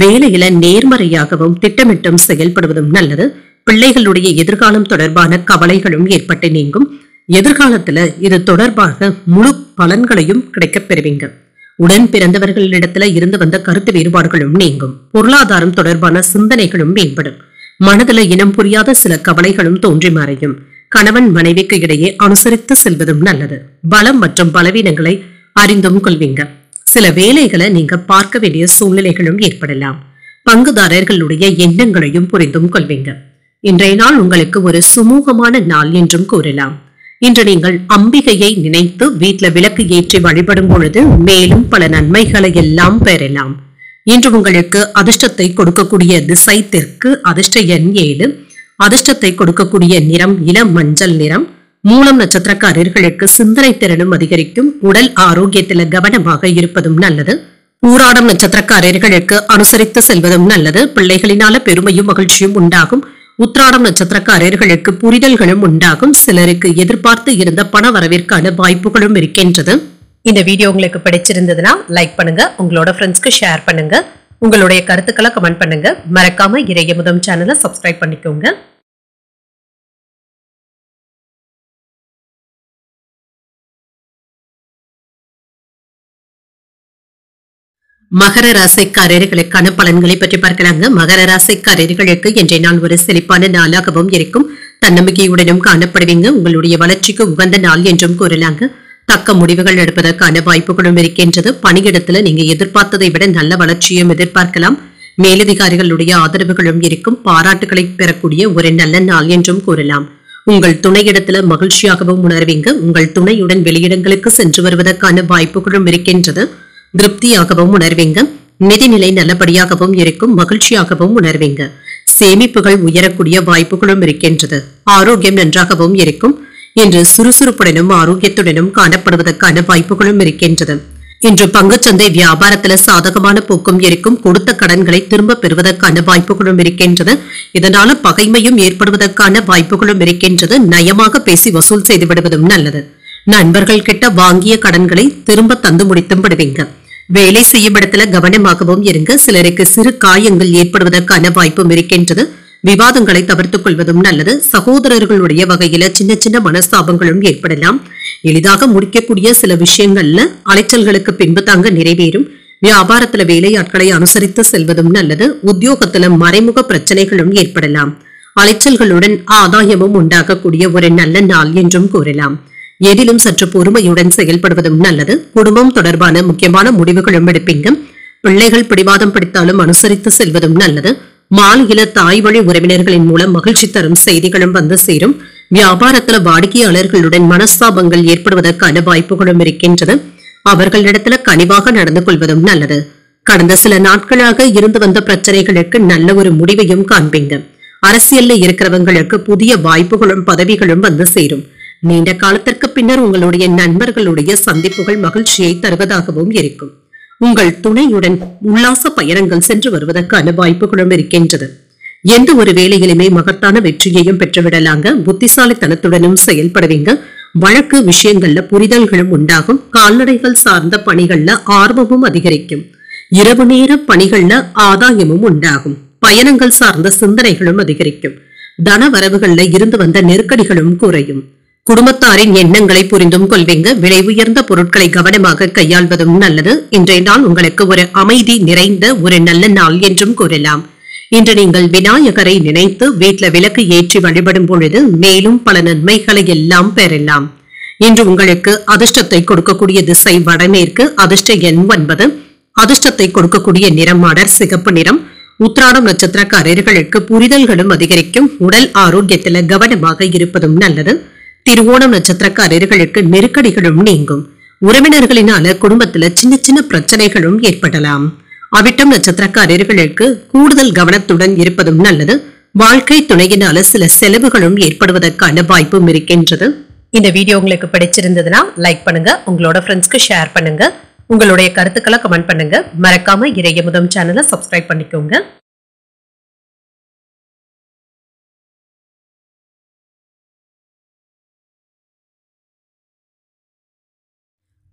வேலையில நேர்மறையாகவும் திட்டமிட்டும் செயல்படுவதும் நல்லது. பிள்ளைகளுடைய எதிர்காலம் தொடர்பான கவலைகளும் ஏற்பட்டு நீங்கும். எதிர்காலத்துல இது தொடர்பாக முழு பலன்களையும் கிடைக்கப் பெறுவீங்க. உடன் பிறந்தவர்களிடத்துல இருந்து வந்த கருத்து வேறுபாடுகளும் நீங்கும். பொருளாதாரம் தொடர்பான சிந்தனைகளும் மேம்படும். மனதுல இனம் புரியாத சில கவலைகளும் தோன்றி மறையும். கணவன் மனைவிக்கு இடையே அனுசரித்து செல்வதும் நல்லது. பலம் மற்றும் பலவீனங்களை அறிந்தும் கொள்வீங்க. சில வேலைகளை நீங்க பார்க்க வேண்டிய சூழ்நிலைகளும் ஏற்படலாம். பங்குதாரர்களுடைய எண்ணங்களையும் புரிந்தும் கொள்வீங்க. இன்றைய நாள் உங்களுக்கு ஒரு சுமூகமான நாள் என்றும் கூறலாம். இன்று நீங்கள் அம்பிகையை நினைத்து வீட்டுல விளக்கு ஏற்றி வழிபடும் பொழுது மேலும் பல நன்மைகளை எல்லாம் பெறலாம். இன்று உங்களுக்கு அதிர்ஷ்டத்தை கொடுக்கக்கூடிய திசை தெற்கு. அதிர்ஷ்ட எண் 7. அதிர்ஷ்டத்தை கொடுக்கக்கூடிய நிறம் இளம் மஞ்சள் நிறம். மூலம் நட்சத்திரக்காரர்களுக்கு சிந்தனை திறனும் அதிகரிக்கும். உடல் ஆரோக்கியத்தில் கவனமாக இருப்பதும் நல்லது. பூராடம் நட்சத்திரக்காரர்களுக்கு அனுசரித்து செல்வதும் நல்லது. பிள்ளைகளினால பெருமையும் மகிழ்ச்சியும் உண்டாகும். உத்திராடம் நட்சத்திரக்காரர்களுக்கு புரிதல்களும் உண்டாகும். சிலருக்கு எதிர்பார்த்து இருந்த பண வரவிற்கான வாய்ப்புகளும் இருக்கின்றது. இந்த வீடியோ உங்களுக்கு பிடிச்சிருந்ததுன்னா லைக் பண்ணுங்க. உங்களோட ஃப்ரெண்ட்ஸ்க்கு ஷேர் பண்ணுங்க. உங்களுடைய கருத்துக்களை கமெண்ட் பண்ணுங்க. மறக்காம இறையமுதம் சேனலை சப்ஸ்கிரைப் பண்ணிக்கோங்க. மகர ராசிக்காரர்களுக்கான பலன்களை பற்றி பார்க்கலாங்க. மகர ராசிக்காரர்களுக்கு இன்றைய நாள் ஒரு செழிப்பான நாளாகவும் இருக்கும். தன்னம்பிக்கையுடனும் காணப்படுவீங்க. உங்களுடைய வளர்ச்சிக்கு உகந்த நாள் என்றும் கூறலாங்க. தக்க முடிவுகள் எடுப்பதற்கான வாய்ப்புகளும் இருக்கின்றது. பணியிடத்துல நீங்க எதிர்பார்த்ததை விட நல்ல வளர்ச்சியும் எதிர்பார்க்கலாம். மேலதிகாரிகளுடைய ஆதரவுகளும் இருக்கும். பாராட்டுகளை பெறக்கூடிய ஒரு நல்ல நாள் என்றும் கூறலாம். உங்கள் துணையிடத்துல மகிழ்ச்சியாகவும் உணர்வீங்க. உங்கள் துணையுடன் வெளியிடங்களுக்கு சென்று வருவதற்கான வாய்ப்புகளும் இருக்கின்றது. திருப்தியாகவும் உணர்வீங்க. நிதிநிலை நல்லபடியாகவும் இருக்கும். மகிழ்ச்சியாகவும் உணர்வீங்க. சேமிப்புகள் உயரக்கூடிய வாய்ப்புகளும் இருக்கின்றது. ஆரோக்கியம் நன்றாகவும் இருக்கும். இன்று சுறுசுறுப்புடனும் ஆரோக்கியத்துடனும் காணப்படுவதற்கான வாய்ப்புகளும் இருக்கின்றது. இன்று பங்குச்சந்தை வியாபாரத்துல சாதகமான போக்கும் இருக்கும். கொடுத்த கடன்களை திரும்ப பெறுவதற்கான வாய்ப்புகளும் இருக்கின்றது. இதனால பகைமையும் ஏற்படுவதற்கான வாய்ப்புகளும் இருக்கின்றது. நயமாக பேசி வசூல் செய்து விடுவதும் நல்லது. நண்பர்கள் கிட்ட வாங்கிய கடன்களை திரும்ப தந்து முடித்தும் விடுவீங்க. வேலை செய்யும் இடத்துல கவனமாகவும் இருங்க. சிலருக்கு சிறு காயங்கள் ஏற்படுவதற்கான வாய்ப்பும் இருக்கின்றது. விவாதங்களை தவிர்த்துக் கொள்வதும் நல்லது. சகோதரர்களுடைய வகையில சின்ன சின்ன மனஸ்தாபங்களும் ஏற்படலாம். எளிதாக முடிக்கக்கூடிய சில விஷயங்கள்ல அலைச்சல்களுக்கு பின்பு தாங்க நிறைவேறும். வியாபாரத்துல வேலையாட்களை அனுசரித்து செல்வதும் நல்லது. உத்தியோகத்துல மறைமுக பிரச்சனைகளும் ஏற்படலாம். அலைச்சல்களுடன் ஆதாயமும் உண்டாகக்கூடிய ஒரு நல்ல நாள் என்றும் கூறலாம். எதிலும் சற்று பொறுமையுடன் செயல்படுவதும் நல்லது. குடும்பம் தொடர்பான முக்கியமான முடிவுகளும் எடுப்பீங்க. பிள்ளைகள் பிடிவாதம் பிடித்தாலும் அனுசரித்து செல்வதும் நல்லது. மாலையில தாய் வழி உறவினர்களின் மூலம் மகிழ்ச்சி தரும் செய்திகளும் வந்து சேரும். வியாபாரத்துல வாடிக்கையாளர்களுடன் மனஸ்தாபங்கள் ஏற்படுவதற்கான வாய்ப்புகளும் இருக்கின்றது. அவர்களிடத்துல கனிவாக நடந்து கொள்வதும் நல்லது. கடந்த சில நாட்களாக இருந்து வந்த பிரச்சனைகளுக்கு நல்ல ஒரு முடிவையும் காண்பீங்க. அரசியல்ல இருக்கிறவங்களுக்கு புதிய வாய்ப்புகளும் பதவிகளும் வந்து சேரும். நீண்ட காலத்திற்கு பின்னர் உங்களுடைய நண்பர்களுடைய சந்திப்புகள் மகிழ்ச்சியை தருவதாகவும் இருக்கும். உங்கள் துணையுடன் உல்லாச பயணங்கள் சென்று வருவதற்கான வாய்ப்புகளும் இருக்கின்றது. எந்த ஒரு வேலையிலுமே மகத்தான வெற்றியையும் பெற்றுவிடலாங்க. புத்திசாலித்தனத்துடனும் செயல்படுவீங்க. வழக்கு விஷயங்கள்ல புரிதல்களும் உண்டாகும். கால்நடைகள் சார்ந்த பணிகள்ல ஆர்வமும் அதிகரிக்கும். இரவு நேர பணிகள்ல ஆதாயமும் உண்டாகும். பயணங்கள் சார்ந்த சிந்தனைகளும் அதிகரிக்கும். தன வரவுகள்ல இருந்து வந்த நெருக்கடிகளும் குறையும். குடும்பத்தாரின் எண்ணங்களை புரிந்தும் கொள்வீங்க. விலை உயர்ந்த பொருட்களை கவனமாக கையாள்வதும் நல்லது. இன்றைய நாள் உங்களுக்கு ஒரு அமைதி நிறைந்த ஒரு நல்ல நாள் என்றும் கூறலாம். இன்று நீங்கள் விநாயகரை நினைத்து வீட்டில் விளக்கு ஏற்றி வழிபடும் பொழுது மேலும் பல நன்மைகளை எல்லாம் பெறலாம். இன்று உங்களுக்கு அதிர்ஷ்டத்தை கொடுக்கக்கூடிய திசை வடமேற்கு. அதிர்ஷ்ட எண் 9. அதிர்ஷ்டத்தை கொடுக்கக்கூடிய நிறம் அடர் சிகப்பு நிறம். உத்திராடம் நட்சத்திரக்காரர்களுக்கு புரிதல்களும் அதிகரிக்கும். உடல் ஆரோக்கியத்தில் கவனமாக இருப்பதும் நல்லது. திருவோணம் நட்சத்திரக்காரர்களுக்கு நெருக்கடிகளும் நீங்கும். உறவினர்களினால குடும்பத்துல சின்ன சின்ன பிரச்சனைகளும் ஏற்படலாம். அவிட்டம் நட்சத்திரக்காரர்களுக்கு கூடுதல் கவனத்துடன் இருப்பதும் நல்லது. வாழ்க்கை துணையினால சில செலவுகளும் ஏற்படுவதற்கான வாய்ப்பும் இருக்கின்றது. இந்த வீடியோ உங்களுக்கு பிடிச்சிருந்ததுன்னா லைக் பண்ணுங்க. உங்களோட ஃப்ரெண்ட்ஸ்க்கு ஷேர் பண்ணுங்க. உங்களுடைய கருத்துக்களை கமெண்ட் பண்ணுங்க. மறக்காம இறையமுதம் சேனலை சப்ஸ்கிரைப் பண்ணிக்கோங்க.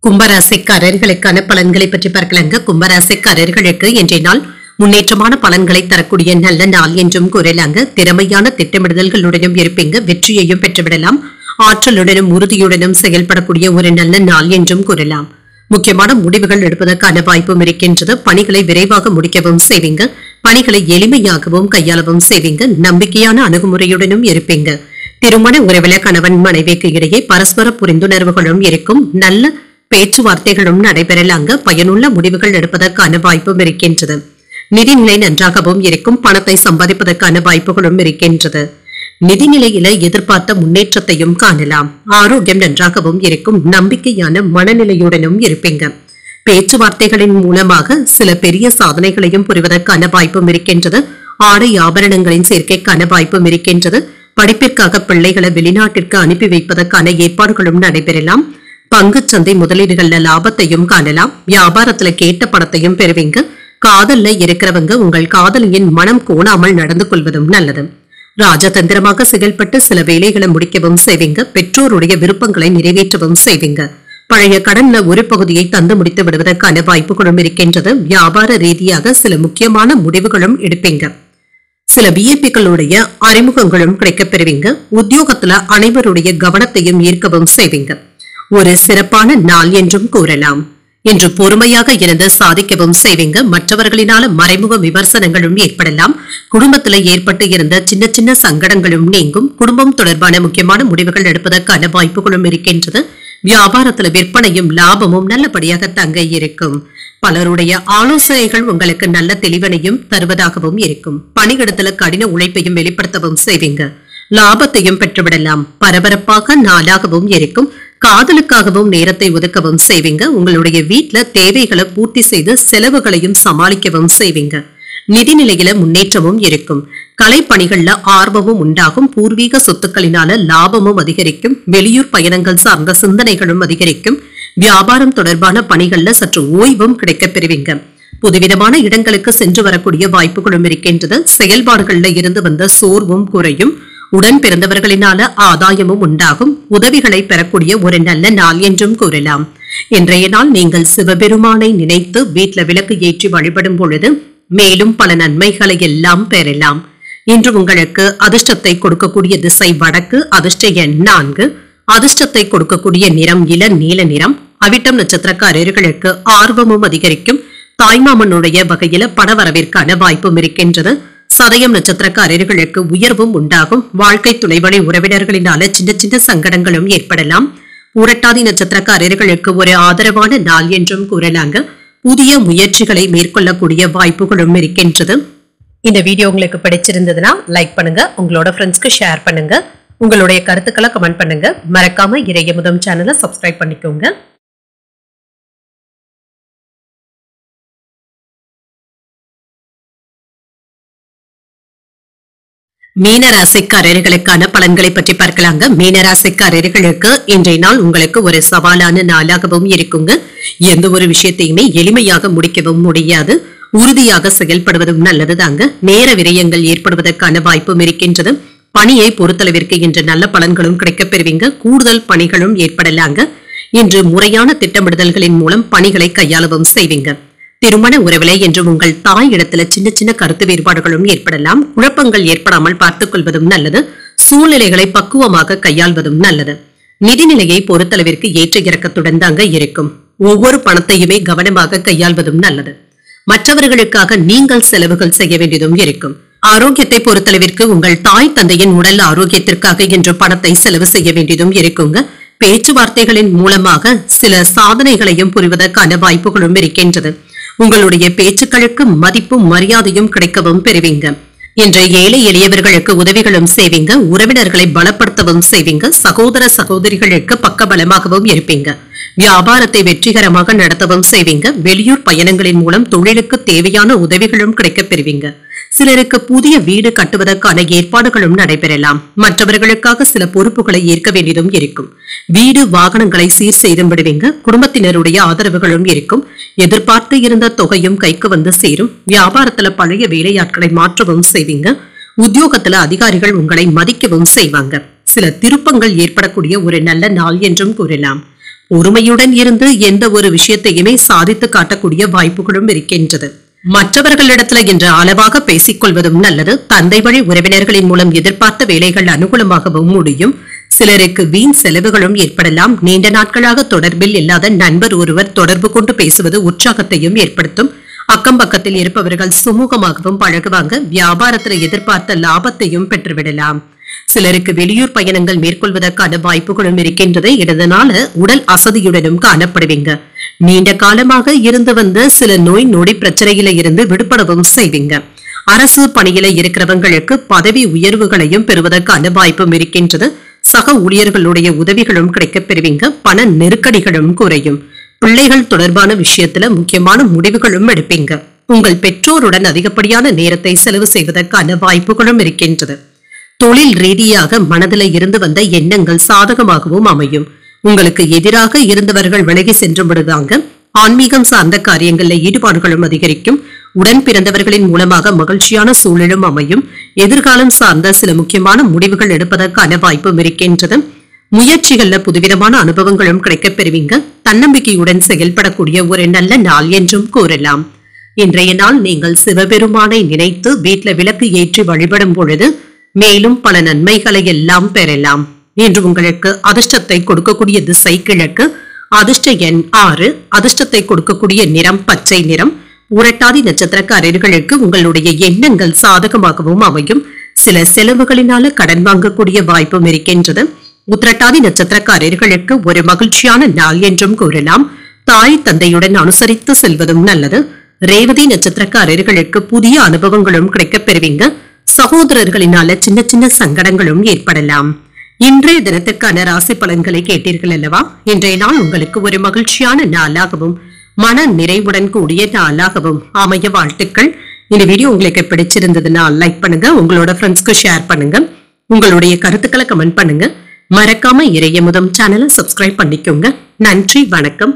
கும்பராசிக்காரர்களுக்கான பலன்களை பற்றி பார்க்கலாங்க. கும்பராசிக்காரர்களுக்கு இன்றைய நாள் முன்னேற்றமான பலன்களை தரக்கூடிய நல்ல நாள் என்றும் கூறலாங்க. திறமையான திட்டமிடுதல்களுடனும் இருப்பீங்க. வெற்றியையும் பெற்றுவிடலாம். ஆற்றலுடனும் உறுதியுடனும் செயல்படக்கூடிய ஒரு நல்ல நாள் என்றும் கூறலாம். முக்கியமான முடிவுகள் எடுப்பதற்கான வாய்ப்பும் இருக்கின்றது. பணிகளை விரைவாக முடிக்கவும் செய்வீங்க. பணிகளை எளிமையாகவும் கையாளவும் செய்வீங்க. நம்பிக்கையான அணுகுமுறையுடனும் இருப்பீங்க. திருமண உறவில கணவன் மனைவிக்கு இடையே பரஸ்பர புரிந்துணர்வுகளும் இருக்கும். நல்ல பேச்சுவார்த்தைகளும் நடைபெறலாங்க. பயனுள்ள முடிவுகள் எடுப்பதற்கான வாய்ப்பும் இருக்கின்றது. நிதிநிலை நன்றாகவும் இருக்கும். பணத்தை சம்பாதிப்பதற்கான வாய்ப்புகளும் இருக்கின்றது. நிதிநிலையில எதிர்பார்த்த முன்னேற்றத்தையும் காணலாம். ஆரோக்கியம் நன்றாகவும் இருக்கும். நம்பிக்கையான மனநிலையுடனும் இருப்பீங்க. பேச்சுவார்த்தைகளின் மூலமாக சில பெரிய சாதனைகளையும் புரிவதற்கான வாய்ப்பும் இருக்கின்றது. ஆடை ஆபரணங்களின் சேர்க்கைக்கான வாய்ப்பும் இருக்கின்றது. படிப்பிற்காக பிள்ளைகளை வெளிநாட்டிற்கு அனுப்பி வைப்பதற்கான ஏற்பாடுகளும் நடைபெறலாம். பங்குச்சந்தை முதலீடுகள்ல லாபத்தையும் காணலாம். வியாபாரத்துல கேட்ட பணத்தையும் பெறுவீங்க. காதல்ல இருக்கிறவங்க உங்கள் காதலியின் மனம் கோணாமல் நடந்து கொள்வதும் நல்லது. ராஜதந்திரமாக செயல்பட்டு சில வேலைகளை முடிக்கவும் செய்வீங்க. பெற்றோருடைய விருப்பங்களை நிறைவேற்றவும் செய்வீங்க. பழைய கடன்ல ஒரு பகுதியை தந்து முடித்து விடுவதற்கான வாய்ப்புகளும் இருக்கின்றது. வியாபார ரீதியாக சில முக்கியமான முடிவுகளும் எடுப்பீங்க. சில விஐபிகளுடைய அறிமுகங்களும் கிடைக்கப் பெறுவீங்க. உத்தியோகத்துல அனைவருடைய கவனத்தையும் ஈர்க்கவும் செய்வீங்க. ஒரு சிறப்பான நாள் என்றும் கூறலாம். என்று பொறுமையாக இருந்து சாதிக்கவும் செய்வீங்க. மற்றவர்களினால மறைமுக விமர்சனங்களும் ஏற்படலாம். குடும்பத்துல ஏற்பட்டு இருந்த சின்ன சின்ன சங்கடங்களும் நீங்கும். குடும்பம் தொடர்பான முக்கியமான முடிவுகள் எடுப்பதற்கான வாய்ப்புகளும் இருக்கின்றது. வியாபாரத்துல விற்பனையும் லாபமும் நல்லபடியாக தங்க இருக்கும். பலருடைய ஆலோசனைகள் உங்களுக்கு நல்ல தெளிவனையும் தருவதாகவும் இருக்கும். பணியிடத்துல கடின உழைப்பையும் வெளிப்படுத்தவும் செய்வீங்க. லாபத்தையும் பெற்றுவிடலாம். பரபரப்பாக நாளாகவும் இருக்கும். காதலுக்காகவும் நேரத்தை ஒதுக்கவும் செய்வீங்க. உங்களுடைய வீட்டுல தேவைகளை பூர்த்தி செய்து செலவுகளையும் சமாளிக்கவும் செய்வீங்க. நிதிநிலையில முன்னேற்றமும் இருக்கும். கலைப்பணிகள்ல ஆர்வமும் உண்டாகும். பூர்வீக சொத்துக்களினால லாபமும் அதிகரிக்கும். வெளியூர் பயணங்கள் சார்ந்த சிந்தனைகளும் அதிகரிக்கும். வியாபாரம் தொடர்பான பணிகள்ல சற்று ஓய்வும் கிடைக்கப் பெறுவீங்க. புதுவிதமான இடங்களுக்கு சென்று வரக்கூடிய வாய்ப்புகளும் இருக்கின்றது. செயல்பாடுகள்ல இருந்து வந்த சோர்வும் குறையும். உடன் பிறந்தவர்களினால ஆதாயமும் உண்டாகும். உதவிகளை பெறக்கூடிய ஒரு நல்ல நாள் என்றும் கூறலாம். இன்றைய நாள் நீங்கள் சிவபெருமானை நினைத்து வீட்டில் விளக்கு ஏற்றி வழிபடும் பொழுது மேலும் பல நன்மைகளை எல்லாம் பெறலாம். இன்று உங்களுக்கு அதிர்ஷ்டத்தை கொடுக்கக்கூடிய திசை வடக்கு. அதிர்ஷ்ட எண் 4. அதிர்ஷ்டத்தை கொடுக்கக்கூடிய நிறம் இள நீல நிறம். அவிட்டம் நட்சத்திரக்காரர்களுக்கு ஆர்வமும் அதிகரிக்கும். தாய்மாமனுடைய வகையில பணவரவிற்கான வாய்ப்பும் இருக்கின்றது. சதயம் நட்சத்திரக்காரர்களுக்கு உயர்வும் உண்டாகும். வாழ்க்கை துணைவழி உறவினர்களினால சின்ன சின்ன சங்கடங்களும் ஏற்படலாம். பூரட்டாதி நட்சத்திரக்காரர்களுக்கு ஒரு ஆதரவான நாள் என்றும் கூறலாங்க. புதிய முயற்சிகளை மேற்கொள்ளக்கூடிய வாய்ப்புகளும் இருக்கின்றது. இந்த வீடியோ உங்களுக்கு பிடிச்சிருந்ததுன்னா லைக் பண்ணுங்க. உங்களோட ஃப்ரெண்ட்ஸ்க்கு ஷேர் பண்ணுங்க. உங்களுடைய கருத்துக்களை கமெண்ட் பண்ணுங்க. மறக்காம இறையமுதம் சேனலை சப்ஸ்கிரைப் பண்ணிக்கோங்க. மீனராசிக்காரர்களுக்கான பலன்களை பற்றி பார்க்கலாங்க. மீனராசிக்காரர்களுக்கு இன்றைய நாள் உங்களுக்கு ஒரு சவாலான நாளாகவும் இருக்குங்க. எந்த ஒரு விஷயத்தையுமே எளிமையாக முடிக்கவும் முடியாது. உறுதியாக செயல்படுவதும் நல்லதுதாங்க. நேர விரயங்கள் ஏற்படுவதற்கான வாய்ப்பும் இருக்கின்றது. பணியை பொறுத்தளவிற்கு இன்று நல்ல பலன்களும் கிடைக்கப் பெறுவீங்க. கூடுதல் பணிகளும் ஏற்படலாங்க. இன்று முறையான திட்டமிடுதல்களின் மூலம் பணிகளை கையாளவும் செய்வீங்க. திருமண உறவிலே என்று உங்கள் தாய் இடத்துல சின்ன சின்ன கருத்து வேறுபாடுகளும் ஏற்படலாம். குழப்பங்கள் ஏற்படாமல் பார்த்துக் கொள்வதும் நல்லது. சூழ்நிலைகளை பக்குவமாக கையாள்வதும் நல்லது. நிதிநிலையை பொறுத்தளவிற்கு ஏற்ற இறக்கத்துடன் தாங்க இருக்கும். ஒவ்வொரு பணத்தையுமே கவனமாக கையாள்வதும் நல்லது. மற்றவர்களுக்காக நீங்கள் செலவுகள் செய்ய வேண்டியதும் இருக்கும். ஆரோக்கியத்தை பொறுத்தளவிற்கு உங்கள் தாய் தந்தையின் உடல் ஆரோக்கியத்திற்காக இன்று பணத்தை செலவு செய்ய வேண்டியதும் இருக்குங்க. பேச்சுவார்த்தைகளின் மூலமாக சில சாதனைகளையும் புரிவதற்கான வாய்ப்புகளும் இருக்கின்றது. உங்களுடைய பேச்சுக்களுக்கு மதிப்பும் மரியாதையும் கிடைக்கவும் பெறுவீங்க. இன்று ஏழை எளியவர்களுக்கு உதவிகளும் செய்வீங்க. உறவினர்களை பலப்படுத்தவும் செய்வீங்க. சகோதர சகோதரிகளுக்கு பக்கபலமாகவும் இருப்பீங்க. வியாபாரத்தை வெற்றிகரமாக நடத்தவும் செய்வீங்க. வெளியூர் பயணங்களின் மூலம் தொழிலுக்கு தேவையான உதவிகளும் கிடைக்கப் பெறுவீங்க. சிலருக்கு புதிய வீடு கட்டுவதற்கான ஏற்பாடுகளும் நடைபெறலாம். மற்றவர்களுக்காக சில பொறுப்புகளை ஏற்க வேண்டியதும் இருக்கும். வீடு வாகனங்களை சீர் செய்து விடுவீங்க. குடும்பத்தினருடைய ஆதரவுகளும் இருக்கும். எதிர்பார்த்து இருந்த தொகையும் கைக்கு வந்து சேரும். வியாபாரத்துல பழைய வேலையாட்களை மாற்றவும் செய்வீங்க. உத்தியோகத்துல அதிகாரிகள் உங்களை மதிக்கவும் செய்வாங்க. சில திருப்பங்கள் ஏற்படக்கூடிய ஒரு நல்ல நாள் என்றும் கூறலாம். பொறுமையுடன் இருந்து எந்த ஒரு விஷயத்தையுமே சாதித்து காட்டக்கூடிய வாய்ப்புகளும் இருக்கின்றது. மற்றவர்களிடத்துல இன்று அளவாக பேசிக் கொள்வதும் நல்லது. தந்தை வழி உறவினர்களின் மூலம் எதிர்பார்த்த வேலைகள் அனுகூலமாகவும் முடியும். சிலருக்கு வீண் செலவுகளும் ஏற்படலாம். நீண்ட நாட்களாக தொடர்பில் இல்லாத நண்பர் ஒருவர் தொடர்பு கொண்டு பேசுவது உற்சாகத்தையும் ஏற்படுத்தும். அக்கம் பக்கத்தில் இருப்பவர்கள் சுமூகமாகவும் பழகுவாங்க. வியாபாரத்துல எதிர்பார்த்த லாபத்தையும் பெற்றுவிடலாம். சிலருக்கு வெளியூர் பயணங்கள் மேற்கொள்வதற்கான வாய்ப்புகளும் இருக்கின்றது. இதனால உடல் அசதியுடனும் காணப்படுவீங்க. நீண்ட காலமாக இருந்து வந்த சில நோய் நொடி பிரச்சனையில இருந்து விடுபடவும் செய்வீங்க. அரசு பணியில இருக்கிறவங்களுக்கு பதவி உயர்வுகளையும் பெறுவதற்கான வாய்ப்பும் இருக்கின்றது. சக ஊழியர்களுடைய உதவிகளும் கிடைக்கப் பெறுவீங்க. பண நெருக்கடிகளும் குறையும். பிள்ளைகள் தொடர்பான விஷயத்துல முக்கியமான முடிவுகளும் எடுப்பீங்க. உங்கள் பெற்றோருடன் அதிகப்படியான நேரத்தை செலவு செய்வதற்கான வாய்ப்புகளும் இருக்கின்றது. தொழில் ரீதியாக மனதில இருந்து வந்த எண்ணங்கள் சாதகமாகவும் அமையும். உங்களுக்கு எதிராக இருந்தவர்கள் விலகி சென்று விடுவாங்க. ஆன்மீகம் சார்ந்த காரியங்கள்ல ஈடுபாடுகளும் அதிகரிக்கும். உடன் பிறந்தவர்களின் மூலமாக மகிழ்ச்சியான சூழலும் அமையும். எதிர்காலம் சார்ந்த சில முக்கியமான முடிவுகள் எடுப்பதற்கான வாய்ப்பும் இருக்கின்றது. முயற்சிகள்ல புதுவிதமான அனுபவங்களும் கிடைக்கப் பெறுவீங்க. தன்னம்பிக்கையுடன் செயல்படக்கூடிய ஒரு நல்ல நாள் என்றும் கூறலாம். இன்றைய நாள் நீங்கள் சிவபெருமானை நினைத்து வீட்டுல விளக்கு ஏற்றி வழிபடும் பொழுது மேலும் பல நன்மைகளை எல்லாம் பெறலாம். இன்று உங்களுக்கு அதிர்ஷ்டத்தை கொடுக்கக்கூடிய திசை கிழக்கு. அதிர்ஷ்ட எண் 6. அதிர்ஷ்டத்தை கொடுக்கக்கூடிய நிறம் பச்சை நிறம். உரட்டாதி நட்சத்திரக்காரர்களுக்கு உங்களுடைய எண்ணங்கள் சாதகமாகவும் அமையும். சில செலவுகளினால கடன் வாங்கக்கூடிய வாய்ப்பும் இருக்கின்றது. உத்திரட்டாதி நட்சத்திரக்காரர்களுக்கு ஒரு மகிழ்ச்சியான நாள் என்றும் கூறலாம். தாய் தந்தையுடன் அனுசரித்து செல்வதும் நல்லது. ரேவதி நட்சத்திரக்காரர்களுக்கு புதிய அனுபவங்களும் கிடைக்கப் பெறுவீங்க. சகோதரர்களினால சின்ன சின்ன சங்கடங்களும் ஏற்படலாம். இன்றைய தினத்துக்கான ராசி பலன்களை கேட்டீர்கள் அல்லவா? இன்றைய நாள் உங்களுக்கு ஒரு மகிழ்ச்சியான நாளாகவும் மன நிறைவுடன் கூடிய நாளாகவும் அமைய வாழ்த்துக்கள். இந்த வீடியோ உங்களுக்கு பிடிச்சிருந்ததுன்னா லைக் பண்ணுங்க. உங்களோட ஃப்ரெண்ட்ஸ்க்கு ஷேர் பண்ணுங்க. உங்களுடைய கருத்துக்களை கமெண்ட் பண்ணுங்க. மறக்காம இறையமுதம் சேனலை சப்ஸ்கிரைப் பண்ணிக்கோங்க. நன்றி, வணக்கம்.